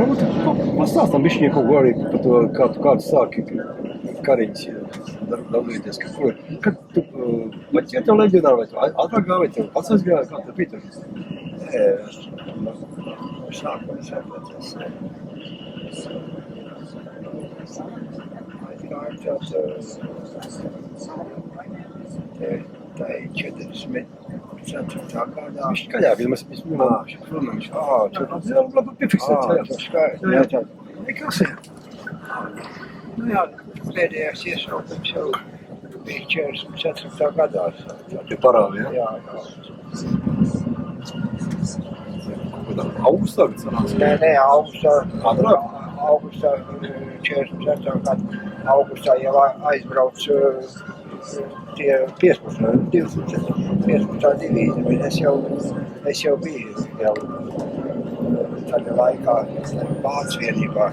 Varbūt pastāstam bišķiņ kaut ko arī par to, kā tu sāki kariņas dalīties, kad tu paķēri tev leģionāri, vai tu ātrāk gāji, vai tev pats aizgāji, kā tev bija tur? Sākums saproties. Tā ir 44. gadā. Viņš skaļāk, ja mēs runājuši. Labi piefiksēt, jā. Nekas ir. Nu jā, pēdējais iesaukums jau bija 44. gadā. Tie parādi, jā? Jā. Augustā, kad sanāca? Nē, augustā. Ātrāk? Augustā 44. gada. Augustā jau aizbrauc tie 15. divīzi, bet es jau biju jau tādā laikā Vācu vienībā.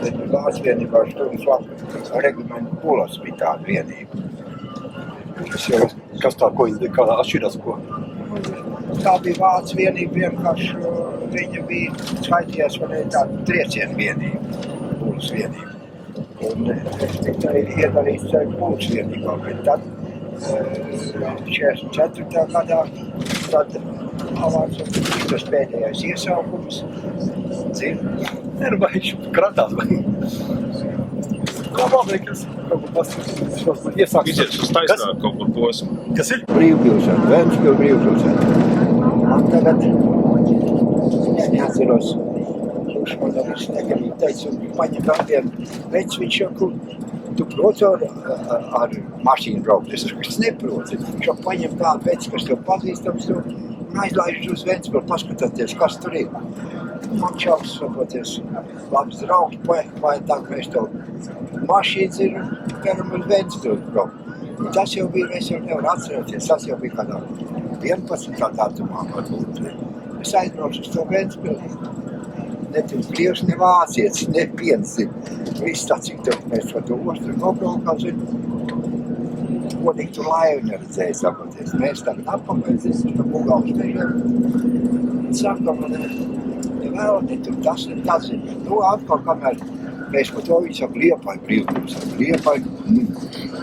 Bet Vācu vienībā šturas regimentu Pulas bija tāda vienība. Kas tā, ko viņi kādā atšķirās, ko? Tā bija Vācu vienība, vienkārši viņa bija skaitījās tāda triecienu vienība, Pulas vienība. Un es tikai iedalīts Pulas vienībā, bet tad 44. gadā tad avācam tas pēdējais iesaukums. Vai viņš kratās, vai? Kā valdē, kas kaut ko pastāstīs? Iesāk Iziet uz taisnā kaut kur posmu. Kas ir? Brīvpilsēta, Ventspils brīvpilsēta. Man tagad, es neatceros, kurš man arī teica, paņem vēl vienu vec, viņš jau, tu proti ar mašīnu braukt, es neprotu. Viņš jau paņem tādu vec, kas tev pazīstams, un aizlaiž uz Ventspilu, paskatāties, kas tur ir. Man čals, saproties, labs draugs, vai tā, ka mēs tev mašīnas ir, varam uz Ventspilu braukt. Tas jau bija, es jau nevaru atcerēties, tas jau bija kādā 11. datumā varbūt. Es aizbraucu uz to Ventspilu. Ne tur krievs, ne vācietis, ne piens. Viss tā, cik tev mēs par to ostru nobraukām, godīgi tu laivu neredzēja, saproties. Mēs tagad apakaļ, pa Bugaus mežiem. Saka, man vēl ne tur tas, ne tas. Nu, atkal, kamēr mēs par to viņi saka, Liepāja brīvpilsēta, Liepāja.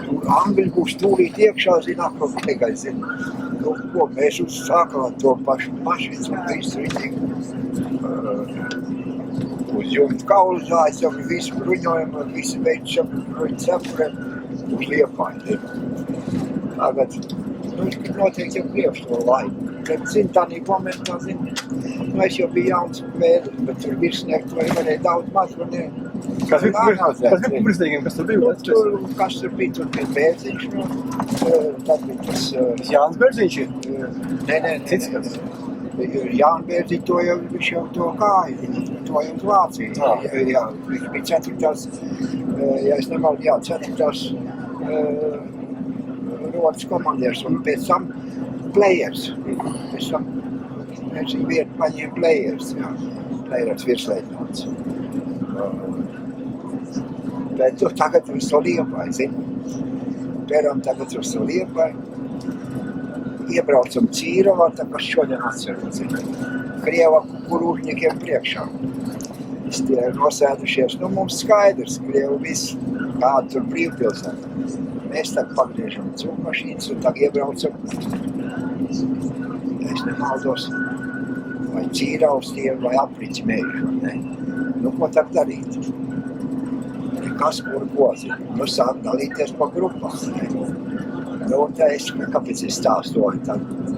Tur angļi būs tūlīt iekšā, zina, ko tikai zina. Nu, ko mēs uzsākām to pašu mašīnas un visu ritīgi. Uz jumta kaulu zājas, visu bruņojumu, visu veidu bruņu cepuriem uz Liepāju. Tagad, noteikti jau priekš to laiku. Bet, tādā momentā, es jau biju jauns vēdis, bet tur virsnieki varēja daudz maz, Kas bija publistīgiem, kas tur bija? Kas tur bija, tur bija Bērziņš, tad bija tas... Jānis Bērziņš ir? Nē, cits kāds? Jānis Bērziņš to jau, viņš jau to kāja, to jau uz Vāciju. Jā, viņš bija 4. ja es nemaldu, 4. rotas komandieris un pēc tam players. Pēc tam mēs vietu paņēma players, players virsleitnants. Bet tur tagad uz to Liepāju, zini. Pēram tagad uz to Liepāju. Iebraucam Cīravā, tā kā šodien atceru, zini. Krieva kurūžņiekiem priekšā. Tie nosēdušies, mums skaidrs, Krievu viss, kāda tur brīvpilsēta. Mēs tagad pagriežam cūkmašīnas un tagad iebraucam. Es nemaldos, vai Cīravs tie, vai Apriķi mēžu, ne? Nu, ko tagad darīt? Kas kur ko, zini? Nu, sāk dalīties pa grupām, ne? Nu, tā es, kāpēc es stāstoju?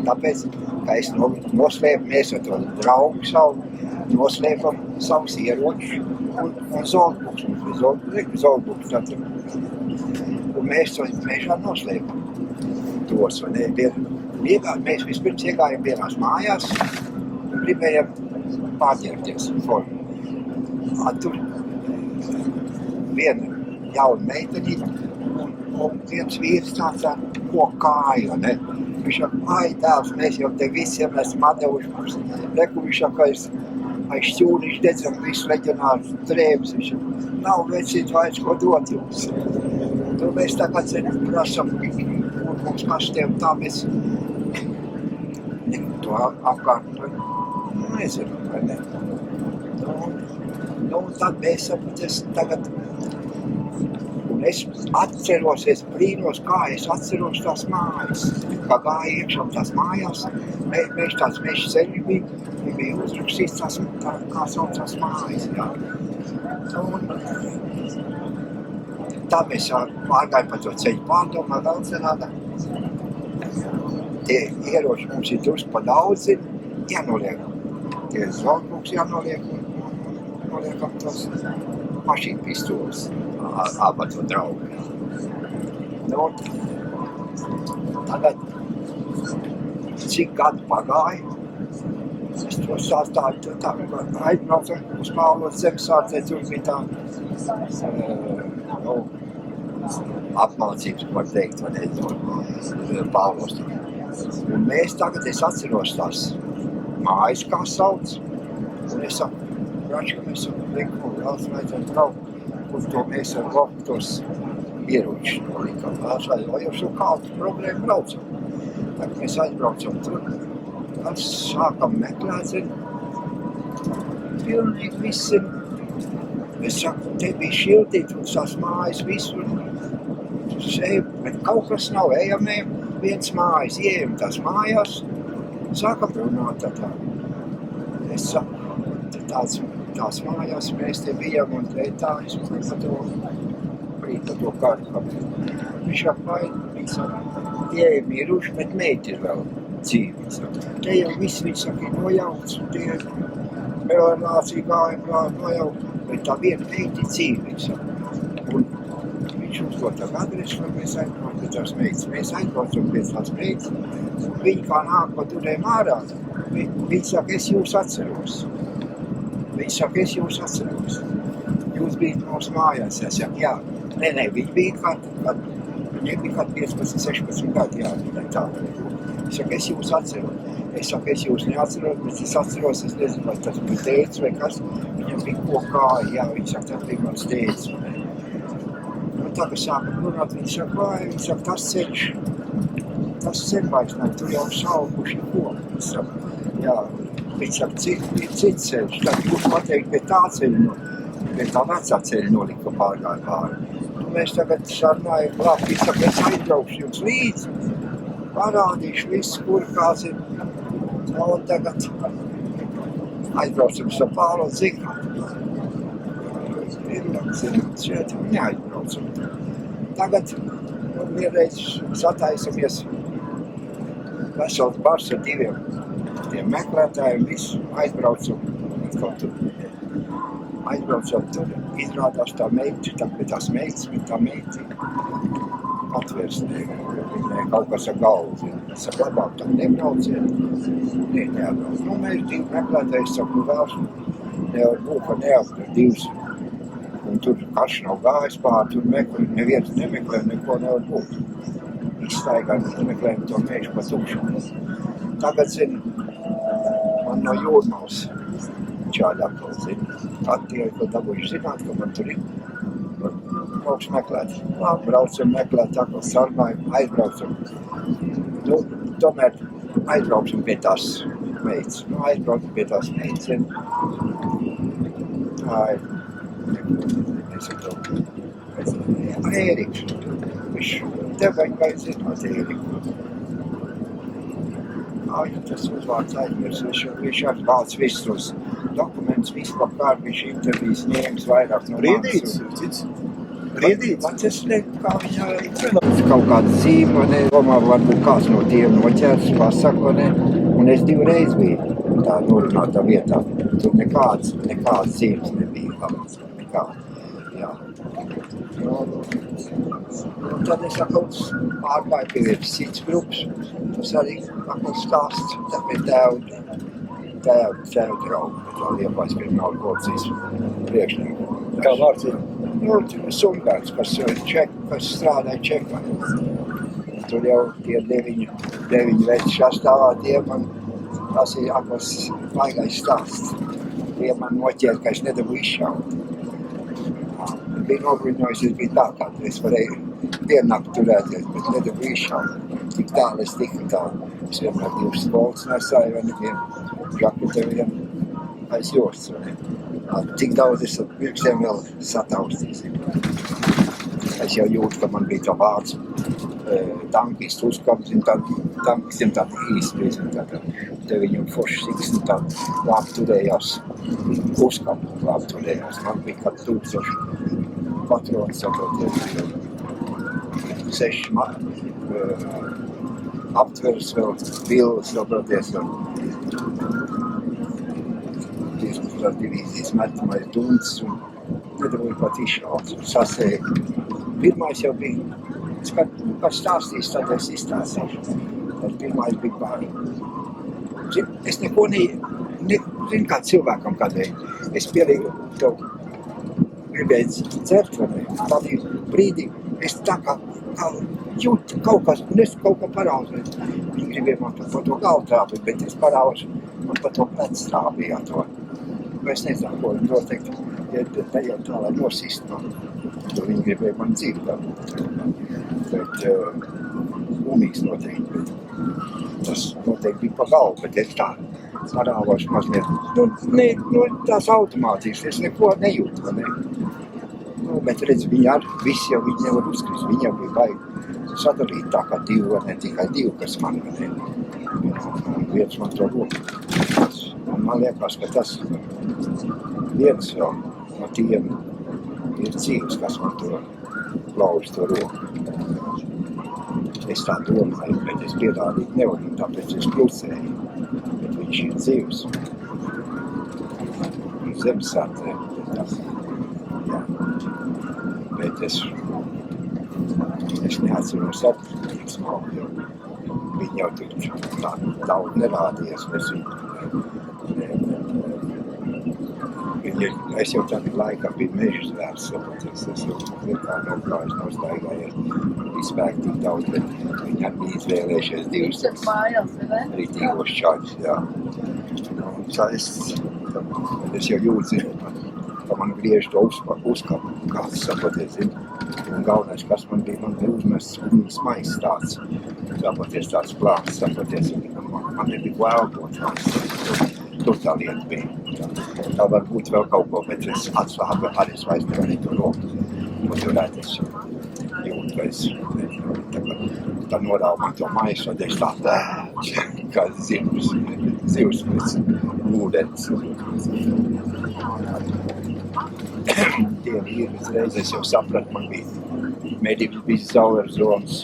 Tāpēc, ka es noslēpu, mēs ar to draugu savu, noslēpam savus ieročus un zoldbuks. Zoldbuks, un mēs to mežā noslēpam tos, vai ne? Mēs vispirms iegājam vienās mājās un gribējam pārģērbties formu. Tur viena jauna meitenīte un viens vīrs tāds ko kāja, ne? Viņš saka, tēvs, mēs jau te visiem esam atdevuši mums. Reku, viņš saka, aiz šķūniņš dedzam visu leģionāru drēbes. Viņš saka, nav vecīt vairs ko dot jums. Tur mēs tagad prasam, kur mums paštiem tā mēs to apkārt Nezinu, vai ne? Nu, tad mēs es tagad, un es atceros, es brīnos, kā es atceros tās mājas. Kā gāja iekšā tās mājās, mēs tāds meža ceļi bija, un bija uzrakstīts tās, kā saucās mājas, jā. Un tā mēs pārgājam pa to ceļu pārdomā, vēl cenādā. Tie ieroči mums ir drusku pa daudz, jānoliek. Tie zolkūks jānoliek, un noliekam tos mašīnu pistoles, aba to draugu. Nu, tagad, cik gadu pagāja, es to stāstāju, tā aizbraucam uz Pāvlos Zemesvārdzē, tur bija tā, apmācības, var teikt, Pāvlos. Un mēs tagad, es atceros tās mājas, kā sauc, un es saku, Račka, mēs liekam, vēlas vajadzētu braukt, kur to mēs ar bloku tos ieroči nolikam. Vēlas vajadzētu, jau šo kādu problēmu braucam. Tagad mēs aizbraucam tur, tad sākam meklēt, pilnīgi viss ir. Es saku, te bija šildīt, un tās mājas visur, bet kaut kas nav, ejam, viens mājas, ieejam tās mājās, sākam runāt tā. Es saku, tās mājās mēs te bijām un tā, es par to kādu. Viņš apvaina, viņš saka, tie ir miruši, bet meiti ir vēl dzīvi. Te jau viss, viņš saka, ir nojaukts, un tie melanācija gāja nojaukt, bet tā viena meiti ir dzīvi. Un viņš uzdod tā adresu, lai mēs aizbraucam pie tās meitas. Mēs aizbraucam pie tās meitas, un viņi kā nāk pa durēm ārā. Viņi saka, es jūs atceros. Viņi saka, es jūs atceros. Jūs bijat mūsu mājās. Es saku, jā. Nē, viņi bija viņi bija 15, 16 gadi, jā. Tā. Es saku, es jūs atceros. Es saku, es jūs neatceros, bet es atceros, es nezinu, vai tas bija tēts vai kas. Viņam bija kokāja, jā, viņi saka, tas bija mans tēts. Tagad sākam runāt, viņi saka, tas ceļš vairs nav, tur jau saukuši koku. Jā, viņi saka, cits ceļš, tad jūs pateikt pie tā ceļa, pie tā vecā ceļa nolika pārgāja pāri. Mēs tagad sarunājam, labi, viņi saka, es aizbraukšu jums līdzi, parādīšu visu, kur kāds ir. Un tagad aizbraucam sa Pāvla Zikā. Šeit neaizbraucam. Tagad vienreiz sataisamies vesels bars ar diviem tiem meklētājiem, visu aizbraucam kaut tur. Aizbraucam tur, izrādās tā meita, tās meitas, bet tā meita atvērs, viņai kaut kas ar galvu. Es saku, labāk tā nebrauciet. Neatbrauc. Nu, mēs divi meklētāji, saku, vēls, nevar būt, ka neatver divs. Un tur karš nav gājis pār, tur neviens nemeklē, neko nevar būt. Izstaigājam, meklējam to mežu pa tukšumu. Tagad, man no Jūrmals čādi atkal, Attie, ko dabūjuši zināt, ka man tur ir. Brauks meklēt. Labi, braucam meklēt, atkal sarunājam, aizbraucam. Nu, tomēr aizbrauksim pie tās meitas. Nu, aizbrauksim pie tās meitas. Tā ir. Es saku, Ēriks, tev vajag zināt Ēriku. Tas uzvārds aizmirs, viņš atbalds visus tos dokumentus, visu labkārt, viņš intervijas ņēmis vairāk no Riedīts? Riedīts? Man tas kā viņa kaut kāda zīme, domā, varbūt kāds no tiem noķērs, pasaka, un es divreiz biju tā norunātā vietā. Tur nekāds zīmes nebija. Nekā. Jā. Un tad es atkal pārgāju pie vienas cits grupas. Tas arī atkal stāsts, tā pie tēvu draugu. Tā Liepājas krimināla policijas priekšnieku. Kā vārds ir? Nu, Sumbergs, kas strādāja Čekā. Tur jau tie 9 veci sastāvā, tie man, tas ir atkal vaigais stāsts. Tie man noķēra, ka es nedabu izšaut. Bija nobruņojis, es biju tā, kā es varēju diennakt turēties, bet nedabu izšaut. Tik tālu es tiku tālu. Es vienmēr divas skolas nesāju, vai nevien. žakute vien aiz jostas, vai ne? Cik daudz es ar pirkstiem vēl sataustīsim. Es jau jūtu, ka man bija tā vārds tankistu uzkāpts, un tankistiem tāda īsti, te viņam forši siksni tāda labi turējās, uzkāpt labi turējās. Man bija kā 1000 patroni, saprotiet, 6 aptveres vēl, pilvas, saproties, un divīzijas metamais dunds, un nedabūju pat izšauts, un sasēju. Pirmais jau bija, pats stāstīs, tad es izstāstīšu. Tad pirmais bija bāri. Es neko zinu, kā cilvēkam kādēļ. Es pielīgu to gribēju dzert, vai ne? Tādī brīdī es tā kā jūtu kaut kas, un es kaut kā parauzu. Viņi gribēja man par to galvu trāpīt, bet es parauzu, man par to plec trāpīja to. Es nezinu, ko viņi noteikti, ja tajā tā, lai nosist man, to viņi gribēja man dzīvi dabūt. Bet umīgs noteikti, bet tas noteikti bija pa galvu, bet es tā parāvošu mazliet. Tās automātiski, es neko nejūtu, vai ne? Bet redz, viņi visi jau viņi nevar uzkrist, viņi jau bija baigi sadalīt tā kā divi, vai ne tikai divi, kas man, vai ne? Un viens man to roku. Man liekas, ka tas viens jau no tiem ir dzīves, kas man to lauž to roku. Es tā domāju, bet es pierādīt nevaru, tāpēc es klusēju, bet viņš ir dzīves. Zemesātrē, tas. Jā. Bet es neatceros atpūtīgs malku, jo viņi jau tur tā daudz nerādījās, mēs es jau tādā laikā biju meža zvērs, saproties, es jau virkā nokājuši, nav staigājies izspēkt tik daudz, bet viņi arī bija izvēlējušies divus rītīgos čaļus, jā. Es jau jūtu, ka man griež to uzkapu kāds, saproties, un galvenais, kas man bija uzmests gumijas maiss tāds, saproties, tāds plāns, saproties, man nebija vēlbot tāds. Tur tā lieta bija. Tā var būt vēl kaut ko, bet es atslābu arī es vairs nevarēju to roku. Un turēt es jūtu, ka es tā norāvu man to maisu, un es tā kā zivs pēc ūdens. Tie vīri uzreiz es jau sapratu, man bija medības bija zauveru zonas.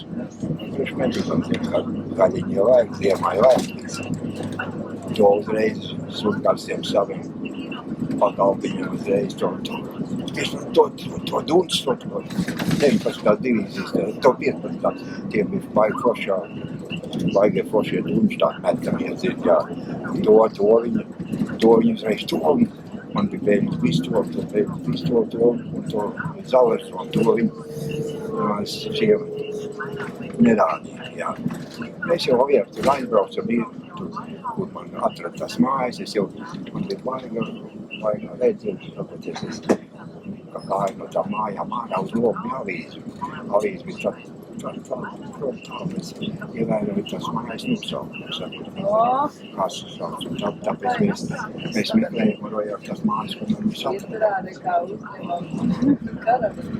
Priekš medībām, kā gaļiņi jau vajag, ziemā jau vajag. To uzreiz surkārstiem saviem pagalbiņiem uzreiz to dunds, to 19. divīzijas, to 15. Tie bija baigi foršā, baigie foršie dunds, tā metamie dzird, jā. To viņi uzreiz to, man bija bēļņas pistoli, un to zauvers, un to viņi šiem nerādīja, jā. Mēs jau tur aizbraucam, kur man atrada tās mājas, man bija baigā redzēt, tāpēc es gāju no tā mājām ārā uz lopu avīzi. Avīzi bija tā, mēs ievēroju tās mājas nosaukumus, kas sauc, un tāpēc mēs meklējam varojām tās mājas, ko man viņš atrada.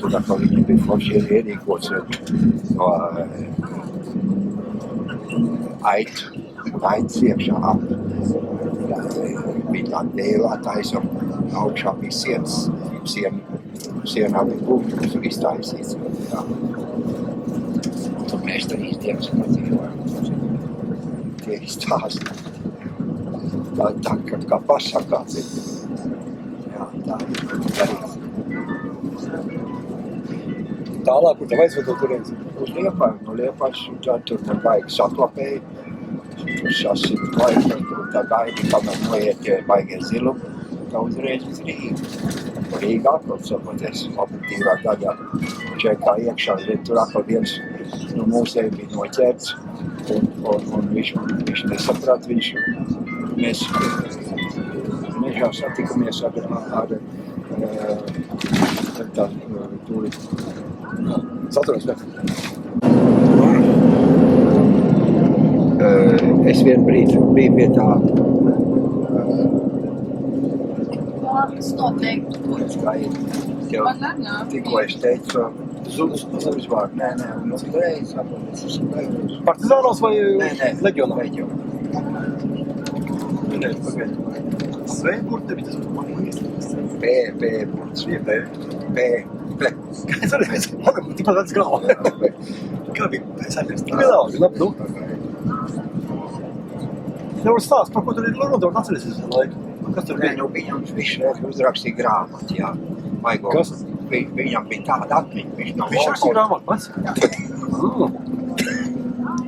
Tur atkal viņi bija forši ierīkots no aitas iekšā ap. Bija tā dēlā taisa, un augšā bija sienā bija gumijas un iztaisīts. Un tur mēs tur īstiem skatījām. Tie izstāsti. Tā kā pasakāts ir. Jā, tā ir darīts. Tālāk, kur tev aizvedot turienes? Uz Liepāju, no Liepājas, un tā tur man baigi saklapēja. Tur sasit laikam, tur tā gaidi, kamēr noiet tie baigie zilumi, tā uzreiz uz Rīgu. Rīga atkal, saproties, objektīvā daļā čekā iekšā, tur atkal viens no mūsējiem bija noķerts, un viņš nesaprat, mēs mežā satikamies ar tā tūri. Saturos, bet? Es vienu brīdi biju pie tā Bankas noteikti tur. Tev Man nenā. tikko es teicu, uzvārdu. Nē, un uzreiz saprotu, es esmu beiguši. Partizānos vai Nē, leģionā? Leģionā. Nē, pagaid. Svei, kur tevi tas P, burts. bija? P. Es arī esmu, man tikpat tāds galva. Kā bija? Es arī esmu. Vienalga, labi, nu. Nevar stāst, par ko tur ir runāt, atceries visu laiku. Kas tur Nē, bija? nu viņam viņš uzrakstīja grāmatu, jā. Vaigo. Kas? Viņam bija tāda atmiņa, viņš nav Viņš rakstīja grāmatu pats?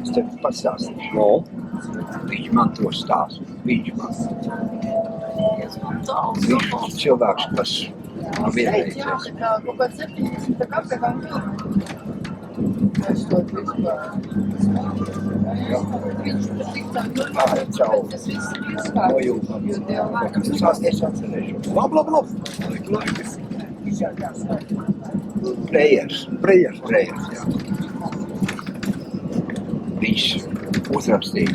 Es tev pastāstīšu. No. Viņš man to stāsta. Viņš man. Tāls, Viņš cilvēks, kas nav Jā, vienreiz. tā kā kaut kāds 70 kapekām filmu. Es to vispār. Viņš tik tā cauri. tas viss ir No vispār. jūtas. Es atcerēšu. Labi. Prejers, Prejers. jā. Viņš uzrakstīja.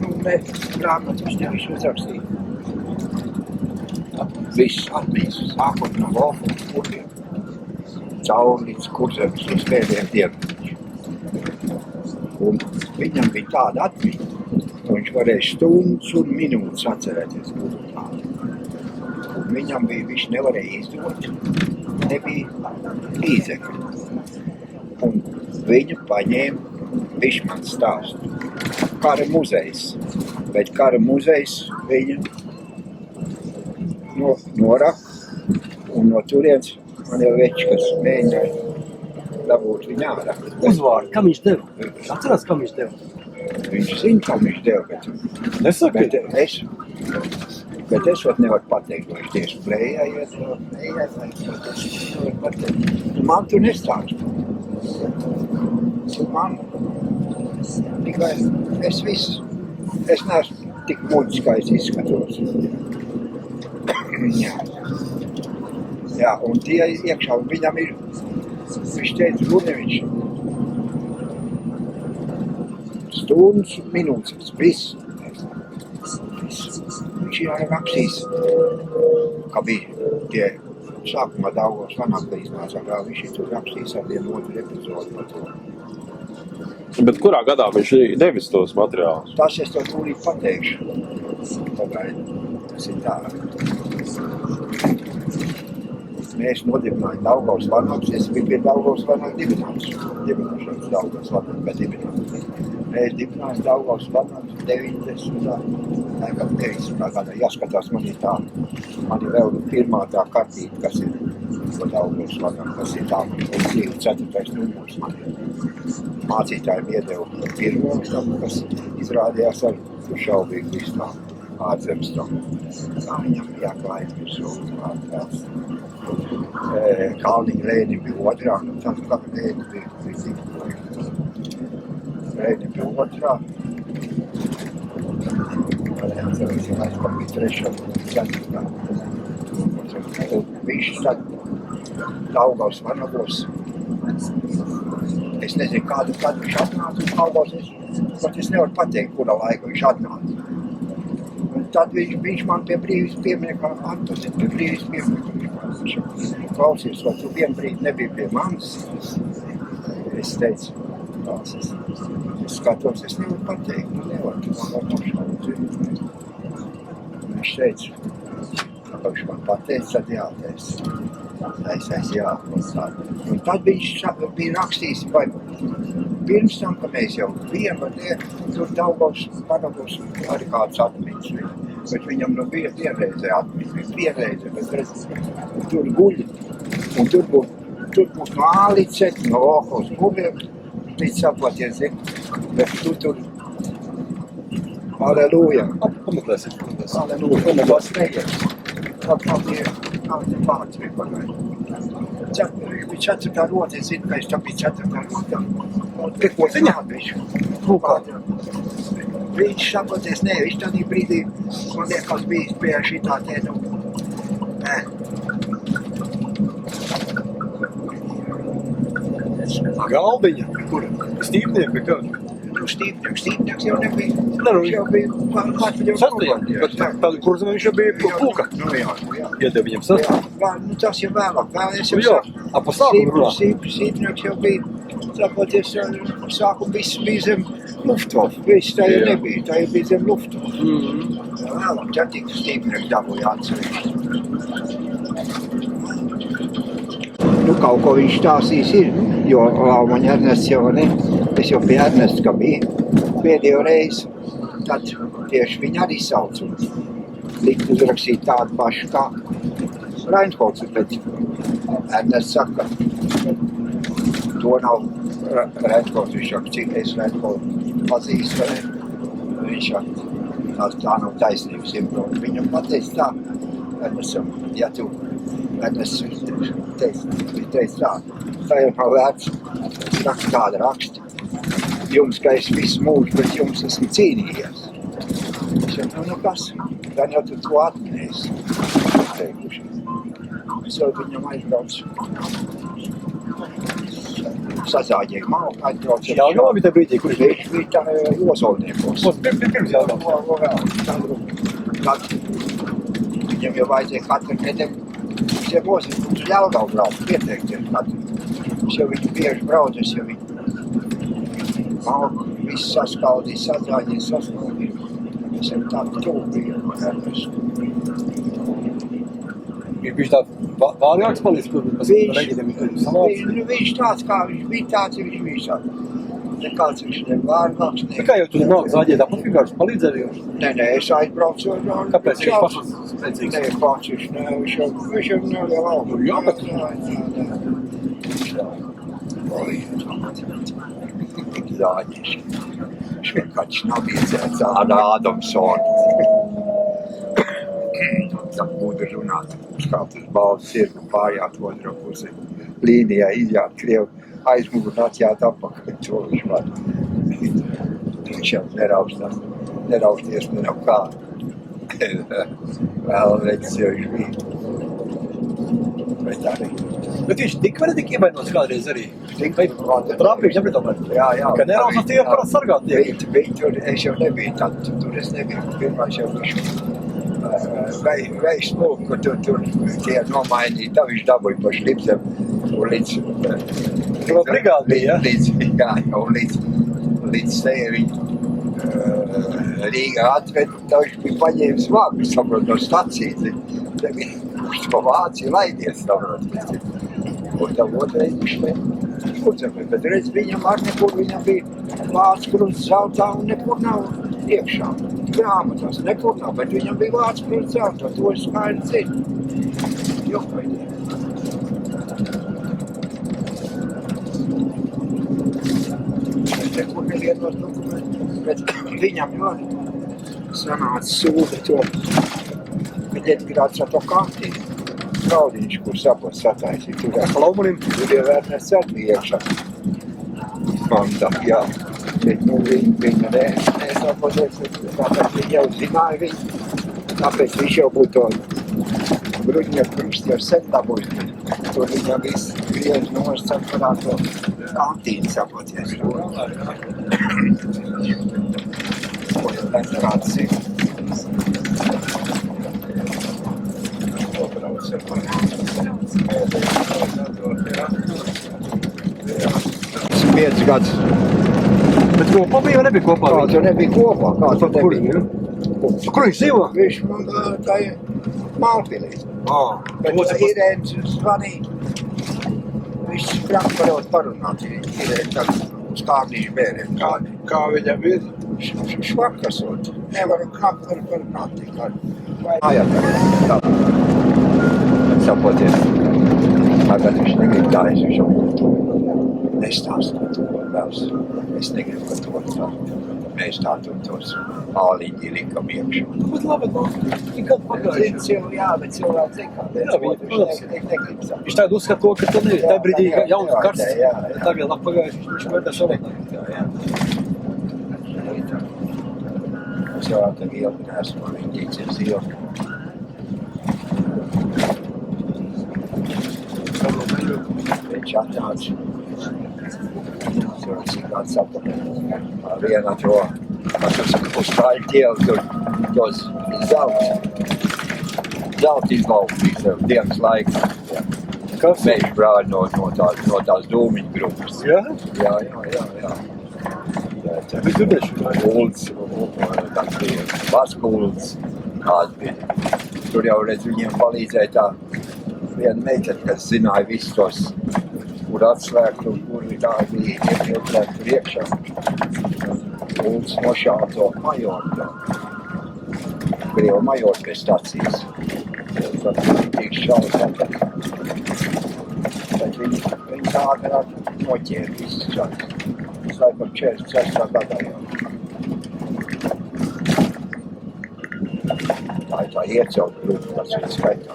Nu, grāmatu viņš uzrakstīja. Viss atmiņas, sākot no Volfa un Kurgiem. Cauri līdz Kurzemes uz pēdējiem dienām. Un viņam bija tāda atmiņa, ka viņš varēja stundas un minūtes atcerēties, kur tādu. Un viņam bija, viņš nevarēja izdot, nebija līdzekļi. Un viņu paņēma, viņš man stāsta, kara muzejs. Bet kara muzejs viņu noraka, un no turienes man jau veči, kas mēģināja dabūt viņu ārā. Uzvārdu, kam viņš deva? Atcerās, kam viņš deva? Viņš zina, kam viņš deva, Nesaki? bet es vēl nevaru pateikt, vai viņš tieši Brējā iet, vai es nevaru pateikt. Man tu nestāstu. Man tikai es neesmu tik muļķis, kā es izskatos. Jā, un tie iekšā, un viņam ir, viņš teica, Gunevičs, stundas un minūtes, viss. Viņš ir arī rakstījis, ka bija tie sākumā Daugavas Vanaklīs nācā grāv, viņš ir tur rakstījis ar vienu otru epizodu par to. Bet kurā gadā viņš devis tos materiālus? Tas es to tūlīt pateikšu. Pagaidi, tas ir tā. Mēs nodibinājām Daugavas Vanaklis, es biju pie Daugavas Vanaklis dibināšanas Daugavas Vanaklis, bet dibināšanas. Mēs dibinājām Daugavas Vanaklis 90. gadā. Jāskatās, man ir vēl pirmā tā kartīte, kas ir Daugavas Vanaklis, kas ir tā, un 4. numurs man ir. Mācītājiem iedeva pirmo, kas izrādījās ar šaubīgu visu tā ārzemes tam. Tā viņam jāklājas visu ārzemes. Kalniņa Lēni bija otrā, tad kā Lēni bija Lēni bija otrā. Neatcerēsim, ka bija trešā, ceturtā. Viņš tad Daugavas Vanagos. Es nezinu, kad viņš atnāca uz Daugavas, es nevaru pateikt, kura laika viņš atnāca. Un tad viņš man pie brīvības piemiņa, atpazīt pie brīvības piemiņa. Klausies, vai tu vienu brīdi nebija pie manis? Es teicu, es skatos, es nevaru pateikt, nevaru nošaut. Viņš teica, ka viņš man pateica, tad jāteica. Es jā. Un tad viņš bija rakstījis, vai pirms tam, ka mēs jau bijām, tur Daugavas Vanagos arī kāds atmiņas. Bet viņam nu bija vienreizē atmiņa, bet tur guļ, un tur būs no Ālice, no Volkovas Kuriem, līdz saplaties, zini, bet tur, Aleluja, Pameklēsim. Aleluja, tas neies, tad bija vārds bija pagaid. Viņš bija 4. rota, es zinu, ka viņš tam bija 4. rota, un tikko zināt viņš, viņš saproties, viņš tādā brīdī, man liekas, bijis pie šitā tēnu. Galdiņa, kura? Stīpnieka, kā? Stīpnieks jau nebija. Nu, Viņš jau bija Latvijas Sastajā, bet tad kurzemē viņš jau bija pulka. Nu jā. Iedeva viņam sastajā. Jā, nu tas jau vēlāk. Es jau Jā, pa sākumu runā. Sīpnieks jau bija, saproties, sākumu viss bija zem Luftwaffe. Viss tā jau nebija, tā jau bija zem Luftwaffe. Vēlāk, ķertīgs Stīpnieks dabūja atsevišķi. Nu, kaut ko viņš stāstīs ir, jo Laumaņa Ernests jau ne, es jau pie Ernests, ka bija pēdējo reizi, tad tieši viņi arī sauc un likt uzrakstīt tādu pašu kā Reinholds, bet Ernests saka, to nav Reinholds, viņš saka, cik es Reinholds pazīstu, viņš saka, tā nav taisnības, viņam pateic tā, Ernestam, ja tu Ernests teica tā, tā jau nav vērts rakst tāda raksta. Jums, ka es visu mūžu pret jums esmu cīnījies. Es jau, nu kas, gan jau tu to atminēsi. Teikuši. Es jau viņam aizbraucu. Sazāģēju malku, aizbraucu. Jā, no bija tā brīdī, kurš bija? Viņš bija tā Ozolniekos. Pirms jautājums. Tad viņam jau vajadzēja katru nedēļu. Viņš jau mūs Ļelgavu brauc, pieteikties. Viņš jau viņu bieži brauc, es jau viņu malku, visu saskaldīju, sazāģēju. Es jau tādu tūpīju. Viņš tā vārgāks palīdz, kur Viņš tāds, kā viņš bija, tāds viņš bija. Nekāds viņš ne vārgāks, ne... Kā jau tu nāk zāģē, tāpat vienkārši palīdzēja jums? Nē, es aizbraucu. Kāpēc viņš pašas spēcīgs? Nē, pats viņš jau neliel augu. Jā, bet... Zāģis. Viņš vienkārši nav iedzēts tāda Ādamsona. Tā būtu runāt, kā tas balvas ir un pārjāt otrā pusi. Līnijā izjāt Krievu aizmuguri un atjāt apakaļ. To viņš var. Viņš jau nerausties, nav kā. Vēl veids jau viņš bija. Bet arī. Bet viņš tik vai netik ievainots kādreiz arī? Trāpīgs, nepret tomēr? Jā. Ka nerausās tie parasti sargāt tiek. Viņi tur, es jau nebiju tad, tur es nebiju. Pirmais jau viņš veiks lūk, kur tur tie nomainīja, tā viņš dabūja pa šlipsem un līdz... brigādi bija, ja? Līdz sevi Rīgā atved, tā viņš bija paņēmis vāku, saprot, no stacijas. Viņš pa Vāciju laidies, saprot. Un tā otrais viņš uzemē, bet redz, viņam ar nekur, viņam bija Vācu krusts zeltā un nekur nav iekšā. Grāmatās nekur nav, bet viņam bija Vācu krusts zeltā, to es skaidri zinu. Jokaidē. Nekur nevienos dokumentus, bet viņam ļoti sanāca sūda to, kad Edgārds ar to kantīnu. Traudiņš, kur sapos sataisīt. Tur jau Ernests arī bija iekšā. Man tā, jā. Bet, nu, viņa nesapoties, tāpēc viņa jau zināja viņu. Tāpēc viņš jau būtu to bruņieku krustu jau sen dabūjis. Tur viņa viss griež nost sakarā to kantīnu sapoties. Ko jau Edgārds ir. Piecus gadus. Bet kopā bija vai nebija kopā? Kāds jau nebija kopā, kāds jau nebija. Kur viņš dzīvo? Viņš man tā ir Malpilī. Bet Irēns zvanīja. Viņš Frankfurtot parunāt. Irēns tagad uz kādīšu bēriem. Kā viņam ir? Švakasot. Nevaru parunāt tikai. Jā, tā. Sapoties. Tagad viņš negrib tā, es viņš jau nestāstu to vēls. Es negribu, ka to mēs tādu tos āliņi likam iekšā. Bet labi, tikāt pagājuši. Jā, bet cilvēki zina, kāpēc. Viņš negrib savu. Viņš tagad uzskata to, ka tad ir tā brīdī jauns karsts. Jā. Tagad labi pagājuši, viņš vērtē savādāk. Es jau tā ilgi neesmu, viņi ticies ilgi. Viņš atnāca. tur kāds saprata. Viena to, uz kaļķielu tur tos zelta izlaupīs dienas laikā. Kas? Meži brāļi no tās dūmiņu grupas. Jā? Jā. Bet dzirdēšu. Kulds, tāds bija Baskulds, kāds bija. Tur jau redz viņiem palīdzēja tā viena meitene, kas zināja visus tos, kur atslēgt un kur tā bija ieplēkt tur iekšā. Kulds nošāva to majoru, Krievu majoru pie stacijas. Tad tīk šaut atpakaļ. Tad viņi tā agrāk noķēra visus šādus. Es laikam 46. gadā jau. Tā ir tā iecelt grupa, tas ir skaitā.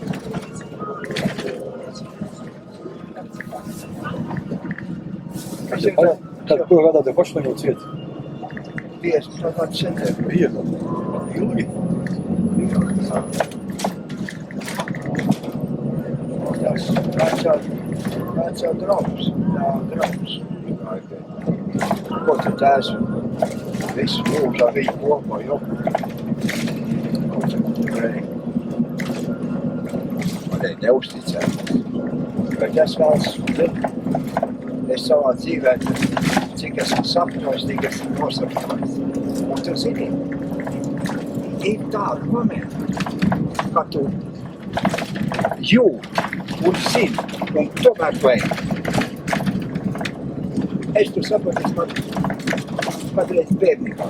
Tad ko gadā te paši neņem ciet? 50 gadu centiem. Viena. Ilgi. Tas vecā draugs. Jā, draugs. Ko tu tēs visu mūžā viņu kopā, jo? Ko tu varēja neuzticēt. Bet es savā dzīvē, cik esmu sapņojis, tik esmu nosapņojis. Un tu zini, ir tāda momenta, kad tu jūt un zini, un tomēr tu ej. Es tu saprotu, man patreiz bērnībā,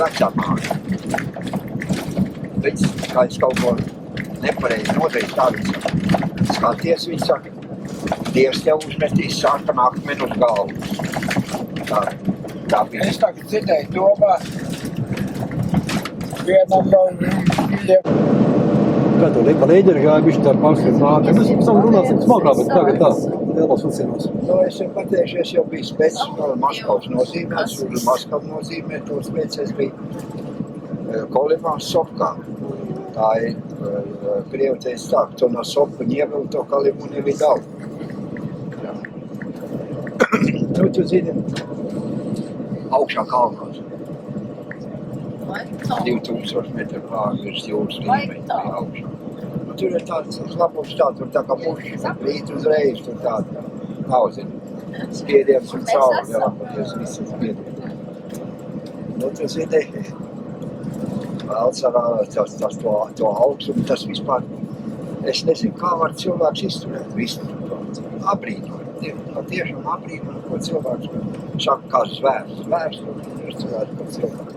vecā māja. Viņas, kā es kaut ko nepareizi nodarīju, tā viņa saka, skaties, viņa saka, Dievs tev uzmetīs sarkanu akmeni uz galvu. Tā bija. Es tagad dzirdēju domā, vienam no viņiem. Kā to pa leģeri gāja, bišķi tā pārskats nāk. Mēs pēc tam runāsim smalkā, bet tagad tā. Lielos vilcienos. Nu, es jau pateikšu, es jau biju spēc no Maskavas nozīmēts, un Maskavu nozīmē to spēc es biju Kolimās Sopkā. Tā ir Krievu teica tā, to no Sopka ņievēl, to Kalimu nevidau. Nu, tu zini, augšā kalnos. 2000 metru pāri virs jūras līmeņa bija augšā. Nu, tur ir tāds labums tā, tur tā kā muši, rīt uzreiz, tur tāda, nav zini, spiediens un cauri, jā, paties visas spiediens. Nu, tu zini, Alsarā to augstumu, tas vispār, es nezinu, kā var cilvēks izturēt visu to abrīnojumu. Tiešām abrīnojumu, ko cilvēks saka, kā zvērs. Zvērs ir cilvēks, ko cilvēks.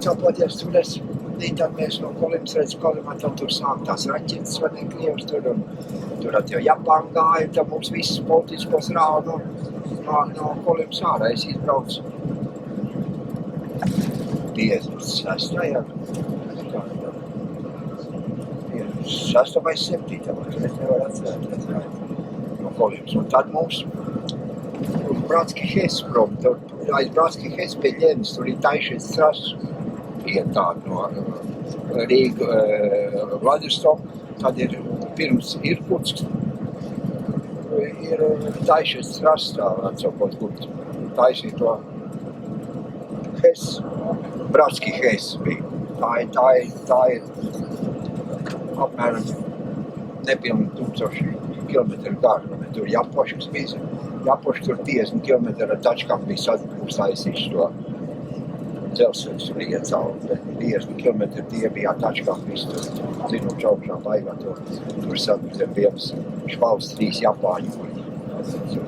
Tāpēc tur es, tad mēs no Kolimas redzu, Kolimā tur sāk tās raķetes, vai ne, Krievs tur, un tur jau Japāna gāja, tad mums viss politiskos rāva no Kolimas ārā, es izbraucu 56. 6. vai 7. Es nevaru atcerēties no Kolimas. Un tad mums uz Bratski Hes prom, tur aiz Bratski Hes pie Ļenis, tur ir Taišies trasu iet tādu no Rīga, Vladivostok, tad ir pirms Irkutsks, ir Taišies trasu tā, atsakot, kur taisīja to Hes, Bratski Hes bija. Tā ir apmēram nepilni 1000 kilometru garš, tur Japoškas bija. Japoškas tur 50 kilometru ar tačkām bija uztaisījuši to dzelzceļus tur iet cauri, bet 50 kilometru tie bija tačkām visu tur, zinu, čaukšā baigā tur saduriem viens špaus 3 Japāņu, kur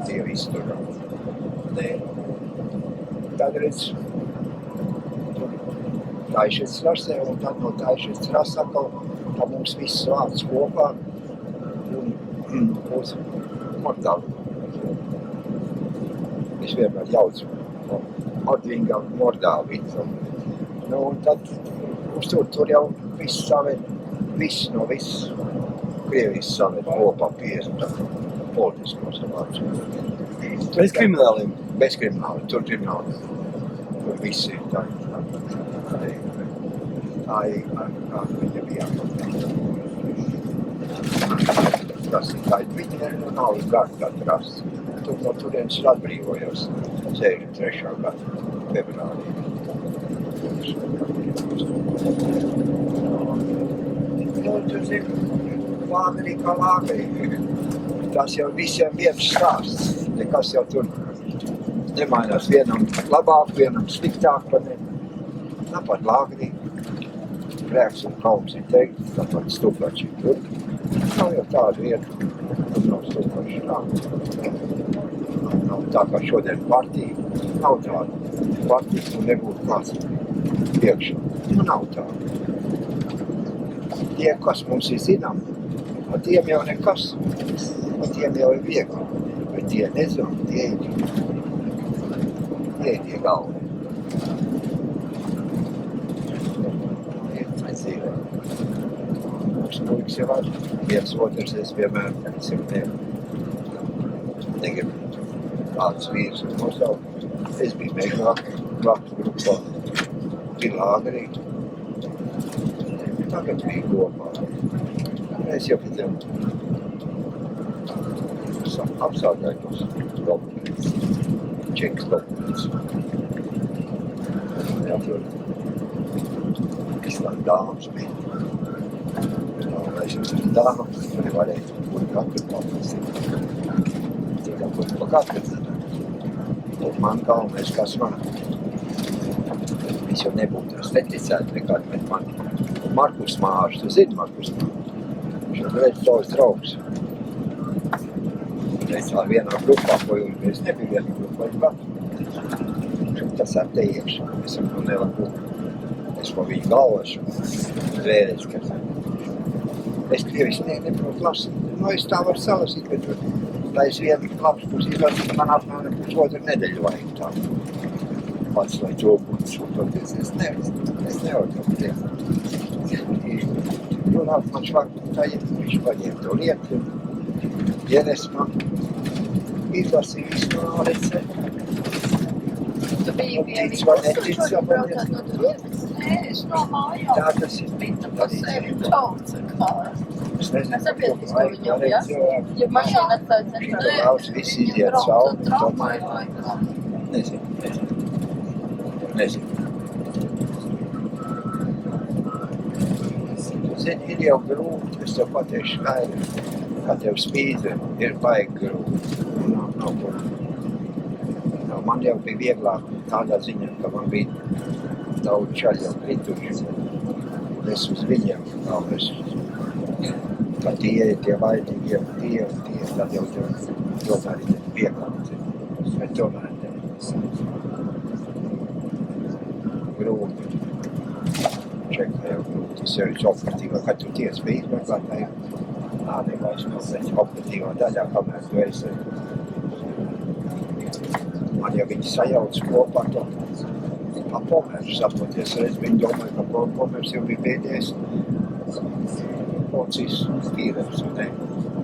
tie visi tur. Nē. Tad redz, Taišies trasē, un tad no Taišies trasē atkal tā mums viss vārds kopā un uz Mordavu. Es vienmēr jaucu Mordvingā Mordāviju. Nu, un tad uz tur jau viss saved, viss no viss Krievijas saved kopā 50 politiskos vārds. Bez krimināliem. Bez krimināliem, tur krimināliem. Tur visi ir tā ir, kā viņa bija. Tā prasītāji. Viņi nav gadu atrast. Tur no turienes ir atbrīvojos 63. gadu februārī. Tu zini, lāgerī kā lāgerī. Tas jau visiem viens stāsts. Nekas jau tur nemainās. Vienam labāk, vienam sliktāk. Tāpat lāgerī. Prieks un kauns ir teikt, tāpat stuplači tur. Nav jau tāda vieta, kur nav stuplači tā. Nav tā kā šodien partija. Nav tāda partija, kur nebūtu kāds priekšā. Nav tāda. Tie, kas mums ir zinām, ar tiem jau nekas. Ar tiem jau ir viegli. Bet tie nezinām, tie ir galvi. Mēs dzīvē. Mums puikas jau var. Viens otrs es vienmēr negribu kāds vīrs un nosaukt. Es biju mēģināt grupā. Bija lāgerī. Tagad bija kopā. Es jau pēc tev apsādājos dokumentus. Čekas dokumentus. Kas tā dāmas bija. Es jau dāmas, tur varēja būt katru papasīt. Tikai būt pa katru. Un man galvenais, kas man. Es jau nebūtu neticētu nekādu, bet man Markus Mārs, tu zini Markus Mārs? Viņš jau redz savus draugus. Mēs tā vienā grupā, ko mēs nebija vienā grupā, bet tas ar te iekšā. Es jau nevaru būt. Es pa viņu galvašu zvērēs, ka es krievis neprotu lasīt. Es tā varu salasīt, bet tā es vienu labs pusi izlasīt, man apmēram pusotru nedēļu vajag tā. Pats, lai to būtu šūtoties, es nevaru to priekt. Runāt man švaktāji, viņš paņēma to lietu, ienes man, izlasīja visu no recepti. Tu biji Tic vai netic, braucāt no turienes? Nē, es no mājām. Tā tas ir. Viņa pa sevi čauca kā. Es nezinu, Mēs sabiedrīs to viņam, ja? Ja mašīna atstāja centrā. Tur brauc, visi iziet cauri, domāju. Nezinu. Zini, ir jau grūti, es tev pateikšu skaidri, kā tev spīdze ir baigi grūti. Nav kur. Man jau bija vieglāk tādā ziņā, ka man bija daudz čaļu jau krituši. Es uz viņiem galvenais. Ka tie vainīgie, tad jau tomēr ir vieglāk. Bet tomēr grūti. Čekā jau grūti. Tas jau ir operatīvā, kad tu tiec bija izmeklētāji. Nekais nav operatīvā daļā, kamēr tu esi. Man jau viņi sajauc kopā to Pomērs saproties. Es viņu domāju, ka Pomērs jau bija pēdējais policijas vīrens.